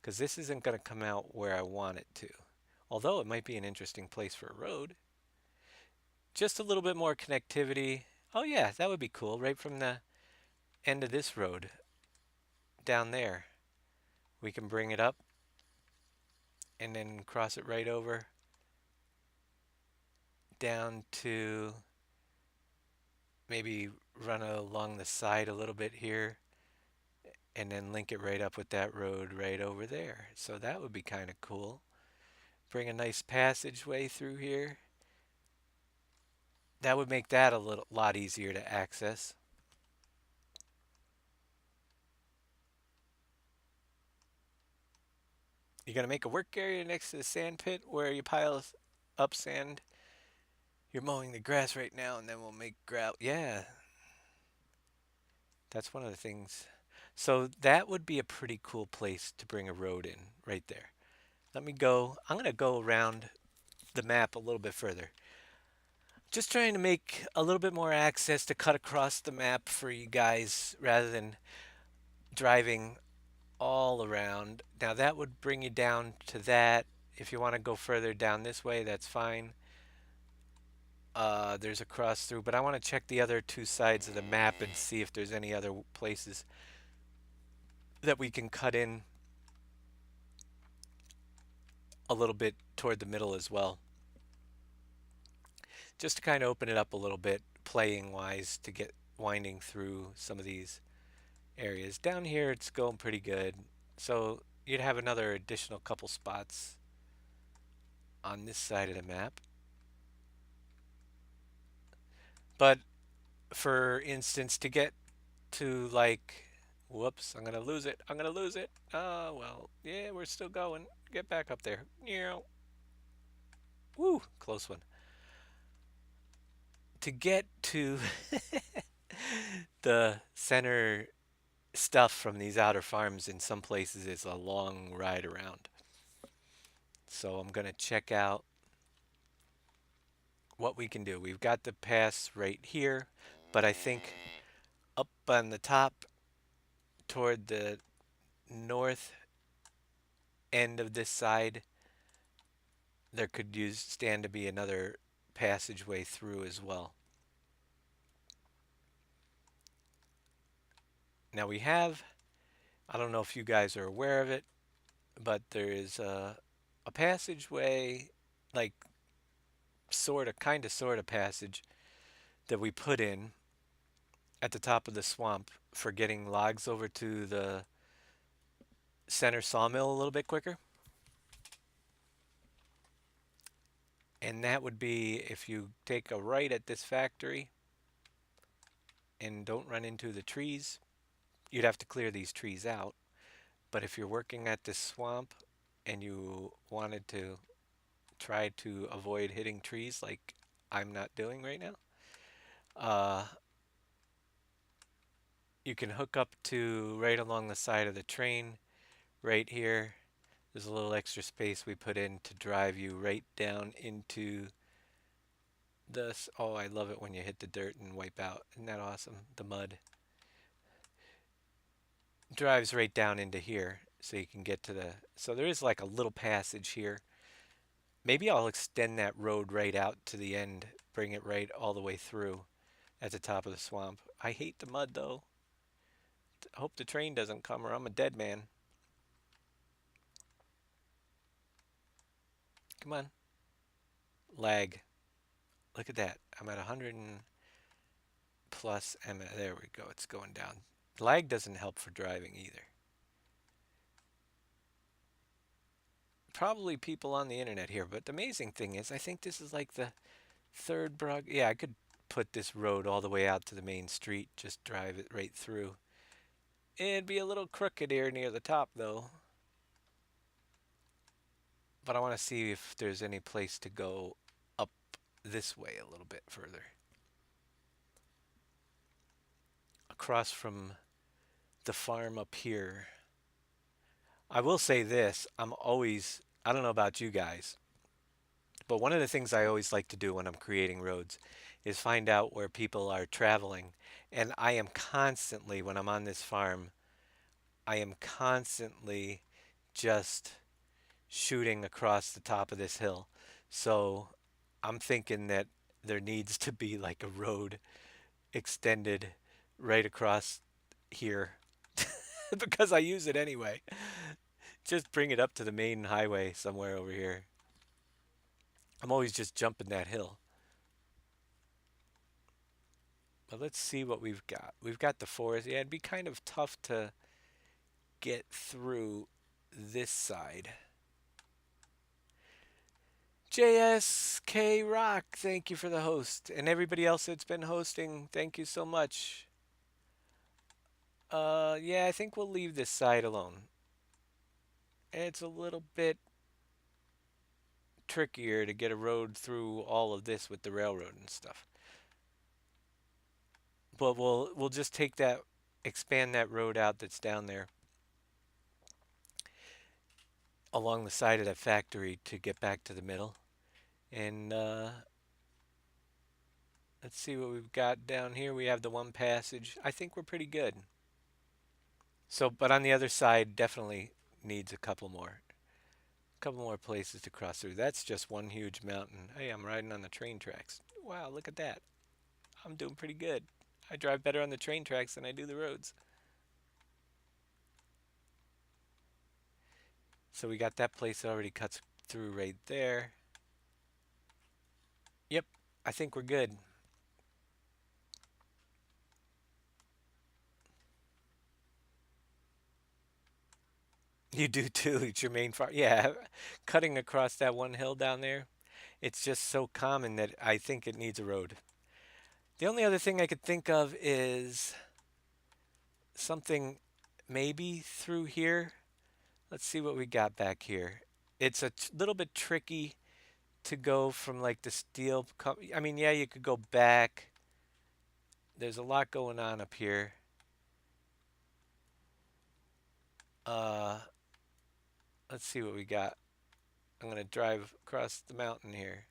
because this isn't going to come out where I want it to. Although it might be an interesting place for a road. Just a little bit more connectivity. Oh yeah, that would be cool. Right from the end of this road down there. We can bring it up and then cross it right over down to maybe run along the side a little bit here and then link it right up with that road right over there. So that would be kind of cool. Bring a nice passageway through here. That would make that a little lot easier to access. You're going to make a work area next to the sand pit where you pile up sand. You're mowing the grass right now and then we'll make grout. Yeah, that's one of the things. So that would be a pretty cool place to bring a road in right there. Let me go. I'm going to go around the map a little bit further. Just trying to make a little bit more access to cut across the map for you guys rather than driving all around. Now that would bring you down to that. If you want to go further down this way, that's fine. There's a cross through, but I want to check the other two sides of the map and see if there's any other places that we can cut in a little bit toward the middle as well. Just to kind of open it up a little bit, playing wise, to get winding through some of these areas. Down here, it's going pretty good. So you'd have another additional couple spots on this side of the map. But for instance, to get to like, whoops, I'm gonna lose it. I'm gonna lose it. Oh, well, yeah, we're still going. Get back up there. Yeah. Woo, close one. To get to the center stuff from these outer farms in some places is a long ride around. So I'm gonna check out what we can do. We've got the pass right here, but I think up on the top toward the north end of this side, there could stand to be another passageway through as well. Now we have, I don't know if you guys are aware of it, but there is a passageway, like sort of passage that we put in at the top of the swamp for getting logs over to the center sawmill a little bit quicker. And that would be if you take a right at this factory and don't run into the trees, you'd have to clear these trees out. But if you're working at this swamp and you wanted to try to avoid hitting trees like I'm not doing right now, uh, You can hook up to right along the side of the train right here. There's a little extra space we put in to drive you right down into this. Oh, I love it when you hit the dirt and wipe out. Isn't that awesome? The mud drives right down into here so you can get to the. So there is like a little passage here. Maybe I'll extend that road right out to the end, bring it right all the way through at the top of the swamp. I hate the mud though. I hope the train doesn't come or I'm a dead man. Come on. Lag. Look at that. I'm at 100 and plus. There we go. It's going down. Lag doesn't help for driving either. Probably people on the internet here, but the amazing thing is, I think this is like the third broad. Yeah, I could put this road all the way out to the main street, just drive it right through. It'd be a little crooked here near the top, though. But I want to see if there's any place to go up this way a little bit further. Across from the farm up here. I will say this, I don't know about you guys, but one of the things I always like to do when I'm creating roads is find out where people are traveling. And I am constantly, when I'm on this farm, I am constantly just shooting across the top of this hill. So I'm thinking that there needs to be like a road extended right across here because I use it anyway. Just bring it up to the main highway somewhere over here. I'm always just jumping that hill. But let's see what we've got. We've got the forest. Yeah, it'd be kind of tough to get through this side. JSK Rock, thank you for the host. And everybody else that's been hosting, thank you so much. Yeah, I think we'll leave this side alone. It's a little bit trickier to get a road through all of this with the railroad and stuff. But we'll just take that, expand that road out that's down there along the side of that factory to get back to the middle. And let's see what we've got down here. We have the one passage. I think we're pretty good. So, but on the other side, definitely needs a couple more places to cross through. That's just one huge mountain. Hey, I'm riding on the train tracks. Wow, look at that. I'm doing pretty good. I drive better on the train tracks than I do the roads. So we got that place that already cuts through right there. Yep, I think we're good. You do too. It's your main farm. Yeah, cutting across that one hill down there, it's just so common that I think it needs a road. The only other thing I could think of is something maybe through here. Let's see what we got back here. It's a little bit tricky to go from like the I mean, yeah, you could go back. There's a lot going on up here. Uh, let's see what we got. I'm gonna drive across the mountain here.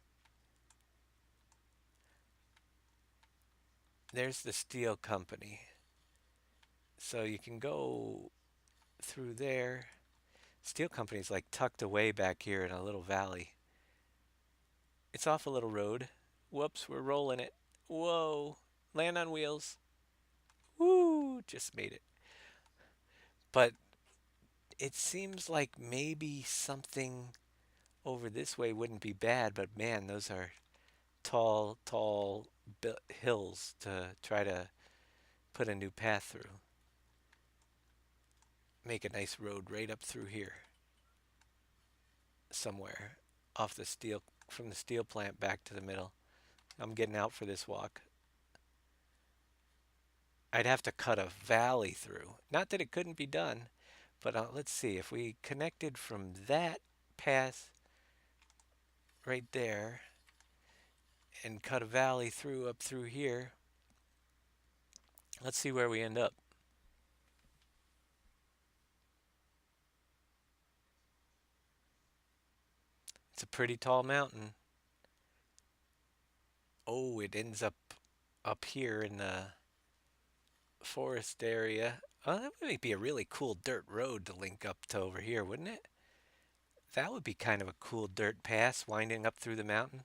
There's the steel company. So you can go through there. Steel company's like tucked away back here in a little valley. It's off a little road. Whoops, we're rolling it. Whoa. Land on wheels. Woo, just made it. But it seems like maybe something over this way wouldn't be bad, but man, those are tall hills to try to put a new path through. Make a nice road right up through here somewhere off the steel from the steel plant back to the middle. I'm getting out for this walk. I'd have to cut a valley through. Not that it couldn't be done, but let's see if we connected from that path right there and cut a valley through up through here. Let's see where we end up. It's a pretty tall mountain. Oh, it ends up here in the forest area. Oh, that might be a really cool dirt road to link up to over here, wouldn't it? That would be kind of a cool dirt pass winding up through the mountain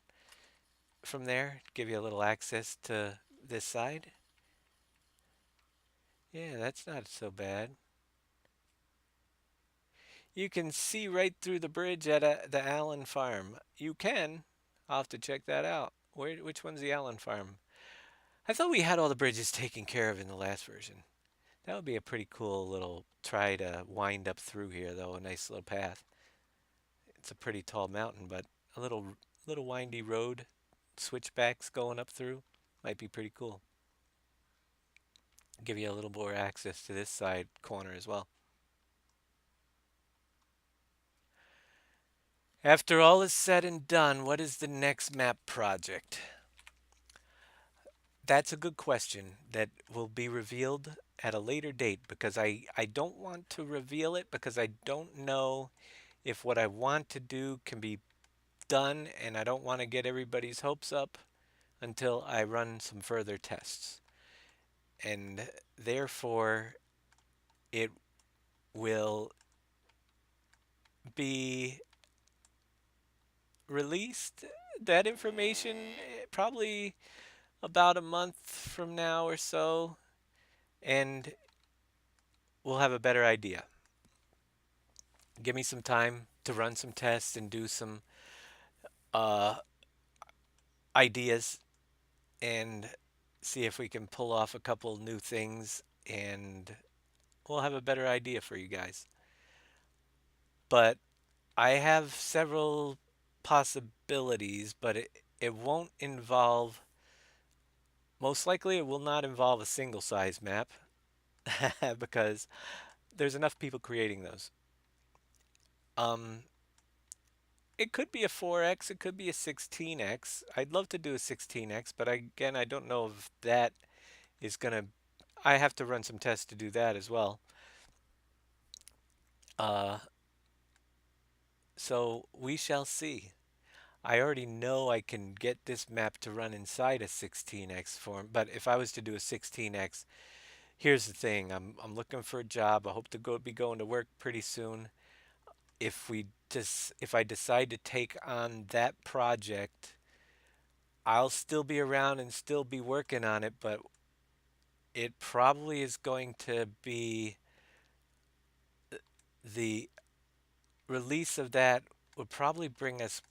from there. Give you a little access to this side. Yeah, that's not so bad. You can see right through the bridge at the Allen Farm. You can. I'll have to check that out. Which one's the Allen Farm? I thought we had all the bridges taken care of in the last version. That would be a pretty cool little try to wind up through here, though. A nice little path. It's a pretty tall mountain, but a little windy road, switchbacks going up through, might be pretty cool. Give you a little more access to this side corner as well. After all is said and done, what is the next map project? That's a good question that will be revealed at a later date because I don't want to reveal it because I don't know if what I want to do can be done and I don't want to get everybody's hopes up until I run some further tests. And therefore, it will be released, that information, probably about a month from now or so, and we'll have a better idea. Give me some time to run some tests and do some uh, ideas and see if we can pull off a couple new things, and we'll have a better idea for you guys. But I have several possibilities, but it won't involve, most likely, it will not involve a single size map because there's enough people creating those. Um, it could be a 4x, it could be a 16x. I'd love to do a 16x, but again, I don't know if that is gonna. I have to run some tests to do that as well. Uh, so we shall see. I already know I can get this map to run inside a 16x form, but if I was to do a 16x, here's the thing. I'm looking for a job. I hope to be going to work pretty soon. If I decide to take on that project, I'll still be around and still be working on it, but it probably is going to be the release of that would probably bring us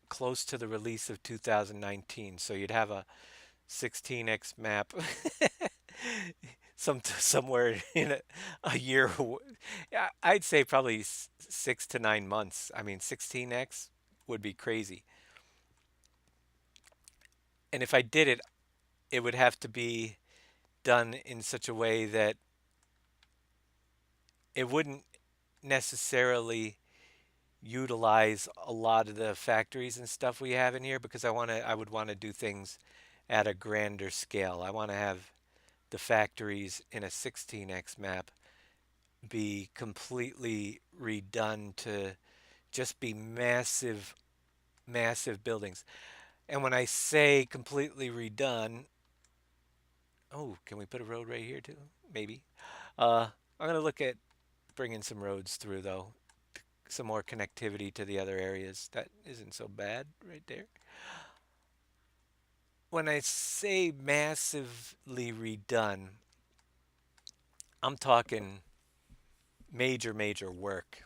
close to the release of 2019. So you'd have a 16x map somewhere in a year. Yeah, I'd say probably 6 to 9 months. I mean, 16x would be crazy. And if I did it, it would have to be done in such a way that it wouldn't necessarily utilize a lot of the factories and stuff we have in here because I would want to do things at a grander scale. I want to have the factories in a 16x map be completely redone to just be massive, massive buildings. And when I say completely redone, oh, can we put a road right here too? Maybe. I'm going to look at bringing some roads through though, some more connectivity to the other areas. That isn't so bad right there. When I say massively redone, I'm talking major, major work.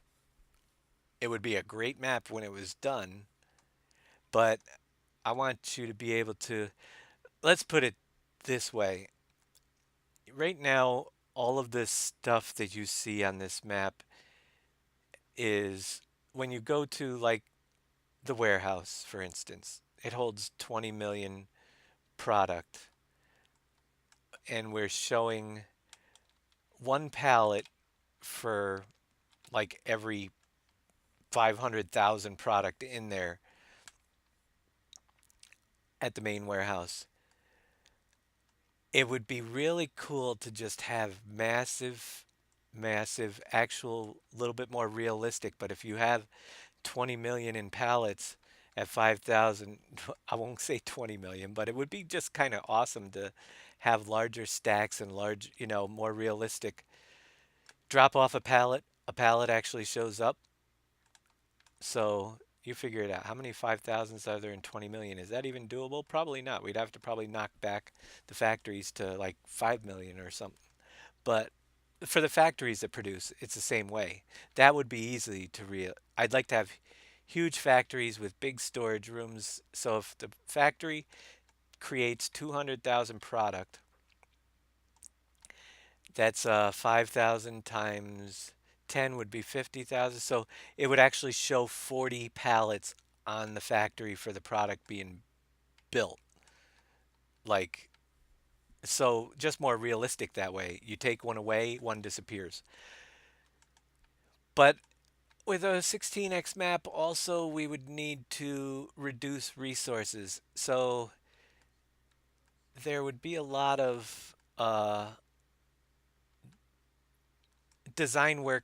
It would be a great map when it was done, but I want you to be able to, let's put it this way. Right now, all of this stuff that you see on this map is when you go to like the warehouse, for instance, it holds 20 million product, and we're showing one pallet for like every 500,000 product in there at the main warehouse. It would be really cool to just have massive, massive, actual, little bit more realistic. But if you have 20 million in pallets, at 5,000, I won't say 20 million, but it would be just kind of awesome to have larger stacks and large, more realistic. Drop off a pallet actually shows up. So you figure it out. How many 5,000s are there in 20 million? Is that even doable? Probably not. We'd have to probably knock back the factories to like 5 million or something. But for the factories that produce, it's the same way. That would be easily to real. I'd like to have huge factories with big storage rooms. So if the factory creates 200,000 product, that's 5,000 times 10 would be 50,000. So it would actually show 40 pallets on the factory for the product being built. Like, so just more realistic that way. You take one away, one disappears. But with a 16x map, also we would need to reduce resources. So there would be a lot of design work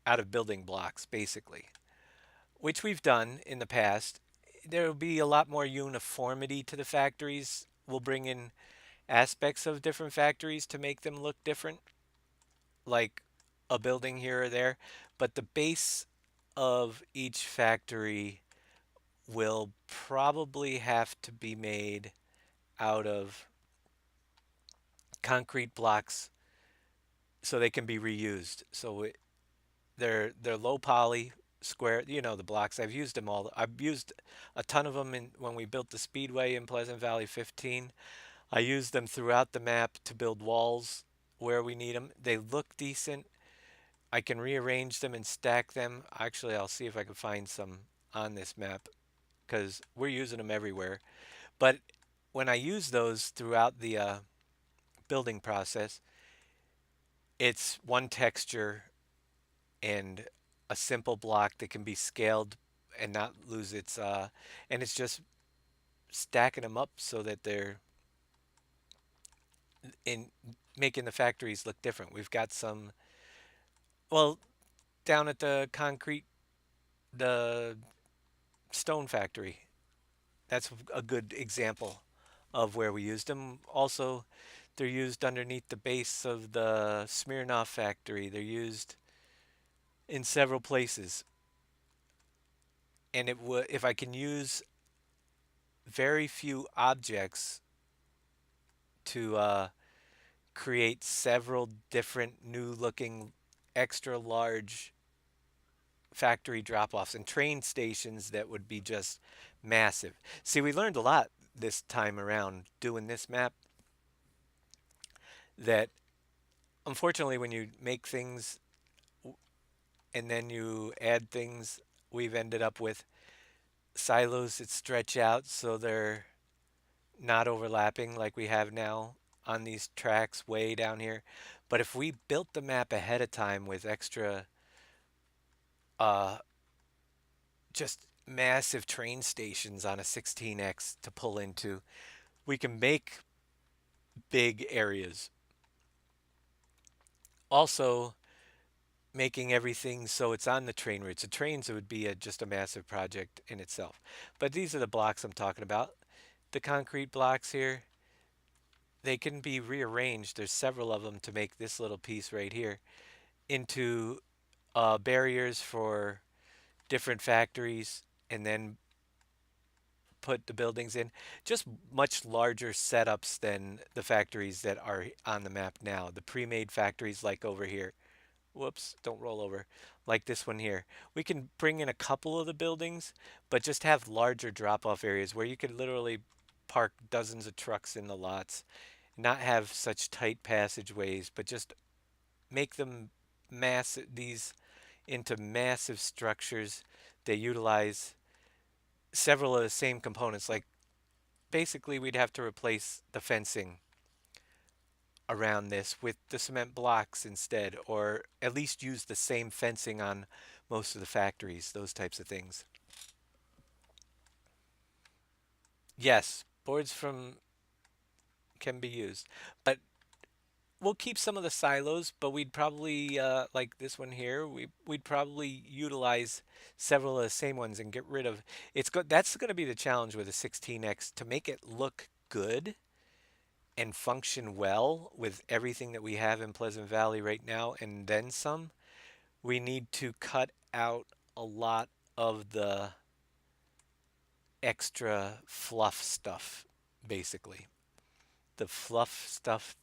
out of building blocks, basically, which we've done in the past. There will be a lot more uniformity to the factories. We'll bring in aspects of different factories to make them look different, like a building here or there. But the base of each factory will probably have to be made out of concrete blocks so they can be reused. So they're low poly square. You know the blocks. I've used them all. I've used a ton of them in when we built the speedway in Pleasant Valley 15. I used them throughout the map to build walls where we need them. They look decent. I can rearrange them and stack them. Actually, I'll see if I can find some on this map because we're using them everywhere. But when I use those throughout the building process, it's one texture and a simple block that can be scaled and not lose its and it's just stacking them up so that they're in making the factories look different. We've got some, well, down at the stone factory. That's a good example of where we used them. Also, they're used underneath the base of the Smirnoff factory. They're used in several places. And it would, if I can use very few objects to create several different new looking extra large factory drop offs and train stations that would be just massive. See, we learned a lot this time around doing this map that unfortunately, when you make things and then you add things, we've ended up with silos that stretch out so they're not overlapping like we have now on these tracks way down here. But if we built the map ahead of time with extra, uh, just massive train stations on a 16X to pull into, we can make big areas. Also, making everything so it's on the train routes. The trains would be just a massive project in itself. But these are the blocks I'm talking about. The concrete blocks here, they can be rearranged. There's several of them to make this little piece right here into barriers for different factories and then put the buildings in. Just much larger setups than the factories that are on the map now. The pre-made factories like over here. Whoops, don't roll over. Like this one here. We can bring in a couple of the buildings, but just have larger drop-off areas where you could literally park dozens of trucks in the lots, not have such tight passageways, but just make them these into massive structures. They utilize several of the same components. Like basically, we'd have to replace the fencing around this with the cement blocks instead, or at least use the same fencing on most of the factories, those types of things. Yes, boards from can be used, but we'll keep some of the silos, but we'd probably like this one here. We'd probably utilize several of the same ones and get rid of. It's good. That's going to be the challenge with a 16X to make it look good and function well with everything that we have in Pleasant Valley right now, and then some. We need to cut out a lot of the extra fluff stuff, basically. The fluff stuff.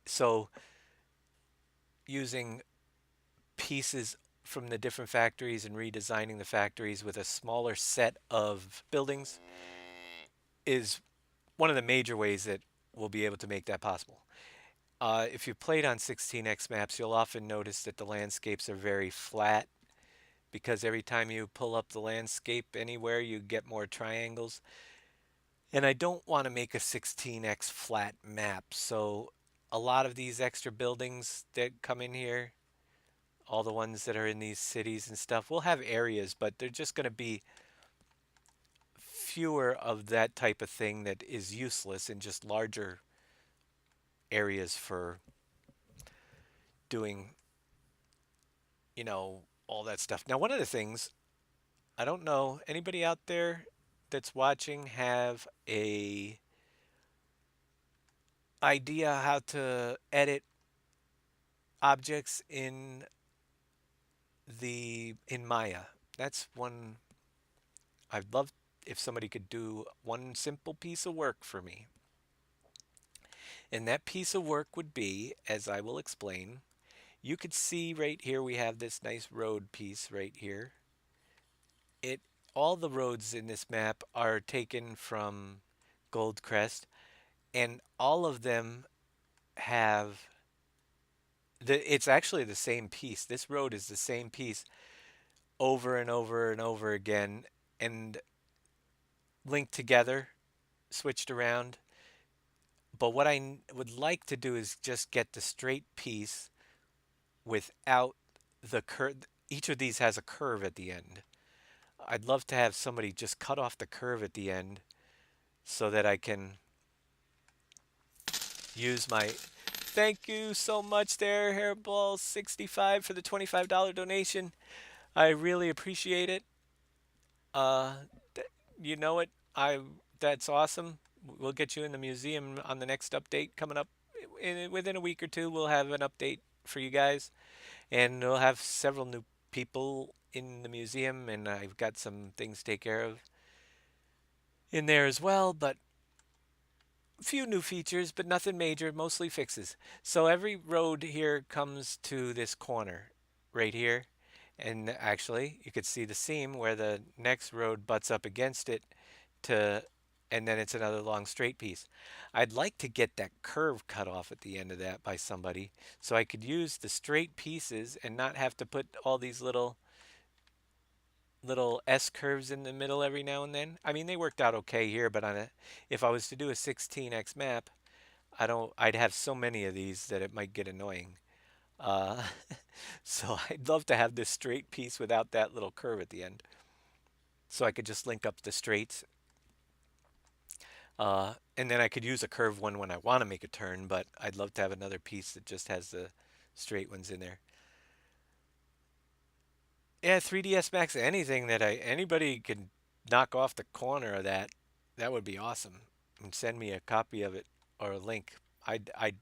So using pieces from the different factories and redesigning the factories with a smaller set of buildings is one of the major ways that we'll be able to make that possible. If you played on 16X maps, you'll often notice that the landscapes are very flat because every time you pull up the landscape anywhere, you get more triangles. And I don't want to make a 16X flat map, so a lot of these extra buildings that come in here, all the ones that are in these cities and stuff, will have areas, but they're just going to be fewer of that type of thing that is useless and just larger areas for doing, all that stuff. Now, one of the things, I don't know, anybody out there that's watching have a idea how to edit objects in Maya? That's one I'd love if somebody could do one simple piece of work for me. And that piece of work would be, as I will explain, you could see right here we have this nice road piece right here. It all the roads in this map are taken from Goldcrest, and all of them have it's actually the same piece. This road is the same piece over and over and over again and linked together, switched around. But what I would like to do is just get the straight piece without the curve. Each of these has a curve at the end. I'd love to have somebody just cut off the curve at the end so that I can use my. Thank you so much there, Hairball65 for the $25 donation. I really appreciate it. Uh, you know it. That's awesome. We'll get you in the museum on the next update coming up. Within a week or two, we'll have an update for you guys, and we'll have several new people in the museum, and I've got some things to take care of in there as well. But a few new features, but nothing major, mostly fixes. So every road here comes to this corner right here. And actually, you could see the seam where the next road butts up against it to, and then it's another long straight piece. I'd like to get that curve cut off at the end of that by somebody so I could use the straight pieces and not have to put all these little S curves in the middle every now and then. I mean, they worked out okay here, but if I was to do a 16X map, I'd have so many of these that it might get annoying. Uh, so I'd love to have this straight piece without that little curve at the end. So I could just link up the straights. And then I could use a curved one when I want to make a turn, but I'd love to have another piece that just has the straight ones in there. Yeah, 3ds Max, anything that anybody could knock off the corner of that, that would be awesome. And send me a copy of it or a link. I'd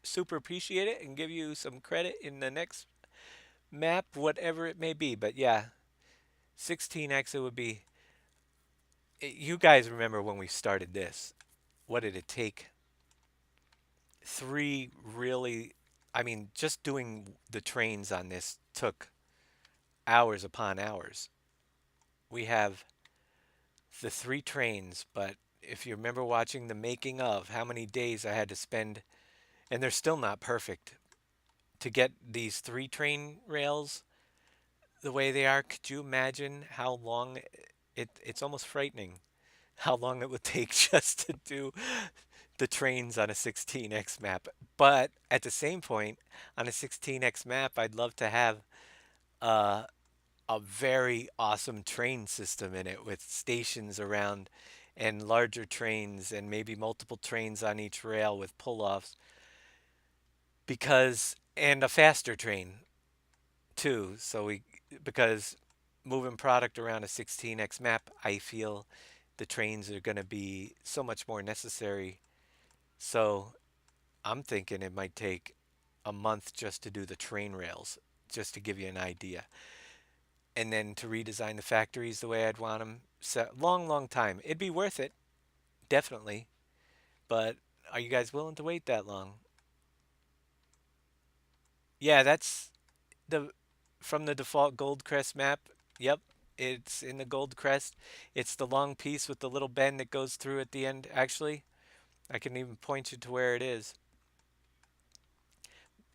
super appreciate it and give you some credit in the next map, whatever it may be. But yeah, 16X it would be. You guys remember when we started this? What did it take? Three really, I mean, just doing the trains on this took hours upon hours. We have the three trains, but if you remember watching the making of how many days I had to spend, and they're still not perfect, to get these three train rails the way they are, could you imagine how long it's almost frightening how long it would take just to do the trains on a 16X map. But at the same point, on a 16X map, I'd love to have uh, a very awesome train system in it with stations around and larger trains and maybe multiple trains on each rail with pull-offs. because and a faster train too. So we because moving product around a 16x map, I feel the trains are going to be so much more necessary. So I'm thinking it might take a month just to do the train rails, just to give you an idea. And then to redesign the factories the way I'd want them. So long, long time. It'd be worth it, definitely. But are you guys willing to wait that long? Yeah, that's the from the default Goldcrest map. Yep, it's in the Goldcrest. It's the long piece with the little bend that goes through at the end. Actually, I can even point you to where it is.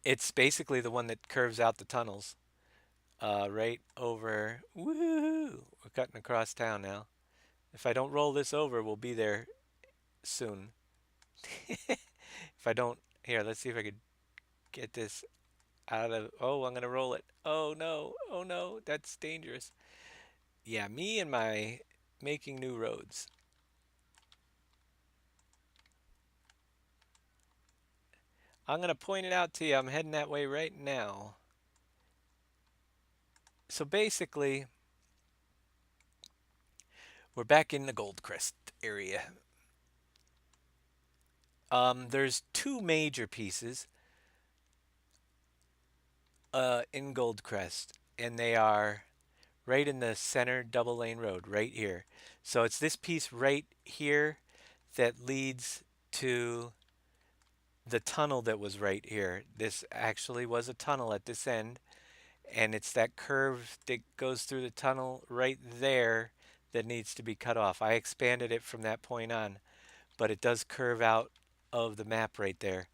It's basically the one that curves out the tunnels. Right over. Woohoo! We're cutting across town now. If I don't roll this over, we'll be there soon. If I don't, here, let's see if I could get this out of. Oh, I'm gonna roll it. Oh no! Oh no! That's dangerous. Yeah, me and my making new roads. I'm gonna point it out to you. I'm heading that way right now. So basically, we're back in the Goldcrest area. There's two major pieces in Goldcrest, and they are right in the center double lane road, right here. So it's this piece right here that leads to the tunnel that was right here. This actually was a tunnel at this end, and it's that curve that goes through the tunnel right there that needs to be cut off. I expanded it from that point on, but it does curve out of the map right there.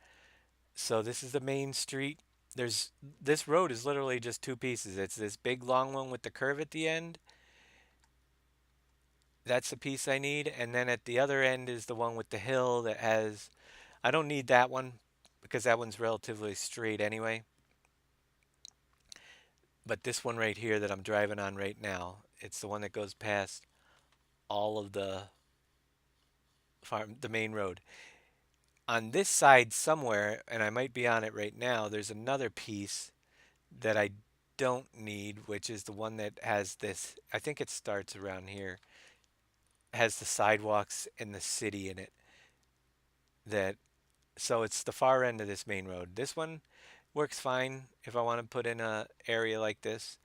So this is the main street. There's this road is literally just two pieces. It's this big long one with the curve at the end. That's the piece I need, and then at the other end is the one with the hill that has I don't need that one because that one's relatively straight anyway. But this one right here that I'm driving on right now, it's the one that goes past all of the farm, the main road. On this side somewhere, and I might be on it right now, there's another piece that I don't need, which is the one that has this, I think it starts around here, has the sidewalks and the city in it. That so it's the far end of this main road. This one works fine if I want to put in a area like this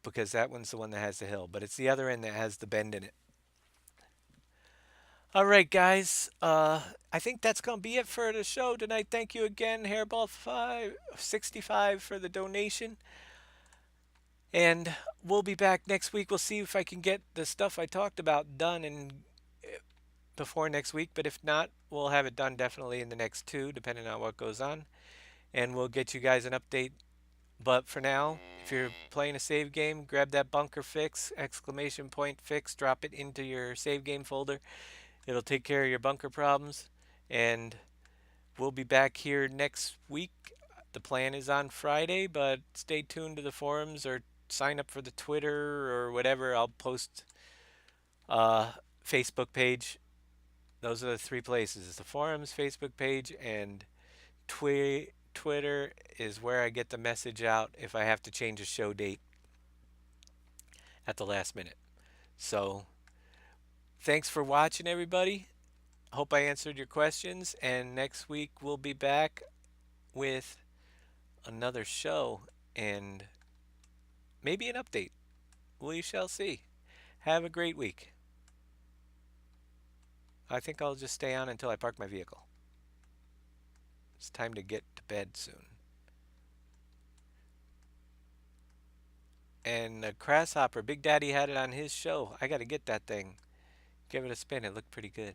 because that one's the one that has the hill, but it's the other end that has the bend in it. All right, guys. I think that's gonna be it for the show tonight. Thank you again, Hairball565 for the donation, and we'll be back next week. We'll see if I can get the stuff I talked about done and before next week. But if not, we'll have it done definitely in the next two, depending on what goes on, and we'll get you guys an update. But for now, if you're playing a save game, grab that bunker fix, exclamation point fix, drop it into your save game folder. It'll take care of your bunker problems. And we'll be back here next week. The plan is on Friday, but stay tuned to the forums or sign up for the Twitter or whatever. I'll post Facebook page. Those are the three places. The forums, Facebook page, and Twitter is where I get the message out if I have to change a show date at the last minute. So, thanks for watching, everybody. Hope I answered your questions. And next week, we'll be back with another show and maybe an update. We shall see. Have a great week. I think I'll just stay on until I park my vehicle. It's time to get to bed soon. And the Grasshopper, Big Daddy had it on his show. I got to get that thing. Give it a spin. It looked pretty good.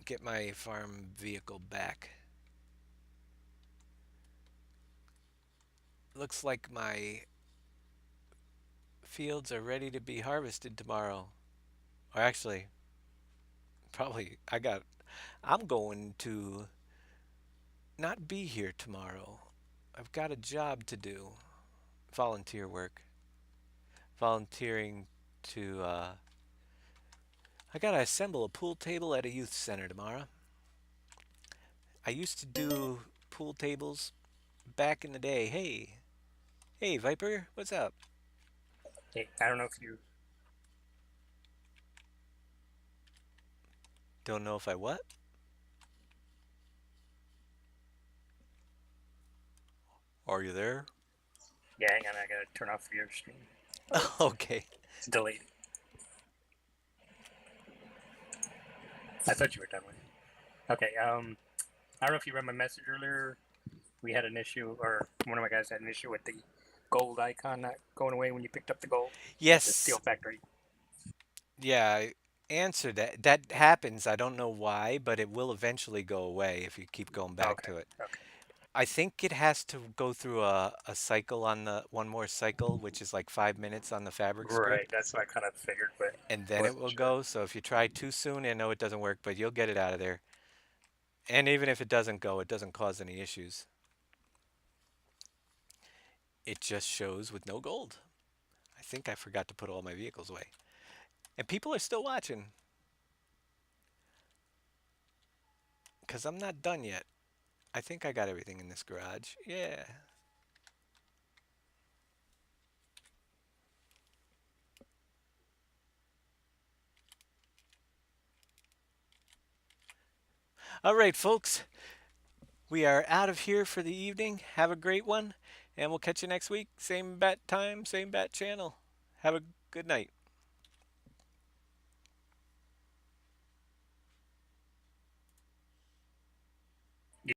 Get my farm vehicle back. Looks like my fields are ready to be harvested tomorrow. Or actually, probably I'm going to not be here tomorrow. I've got a job to do. Volunteer work. Volunteering to I gotta assemble a pool table at a youth center tomorrow. I used to do pool tables back in the day. Hey, Viper, what's up? Hey, I don't know if you. Don't know if I what? Are you there? Yeah, hang on. I gotta turn off your stream. Okay. It's delayed. I thought you were done with it. Okay. I don't know if you read my message earlier. We had an issue, or one of my guys had an issue with the gold icon not going away when you picked up the gold at the steel Yes. factory. Yeah, I answered that. That happens. I don't know why, but it will eventually go away if you keep going back Okay. to it. Okay. I think it has to go through a cycle on the one more cycle, which is like 5 minutes on the fabric Right. strip, That's what I kind of figured, but and then it wasn't will sure. go. So if you try too soon, I know it doesn't work, but you'll get it out of there. And even if it doesn't go, it doesn't cause any issues. It just shows with no gold. I think I forgot to put all my vehicles away. And people are still watching because I'm not done yet. I think I got everything in this garage. Yeah. All right, folks. We are out of here for the evening. Have a great one, and we'll catch you next week. Same bat time, same bat channel. Have a good night.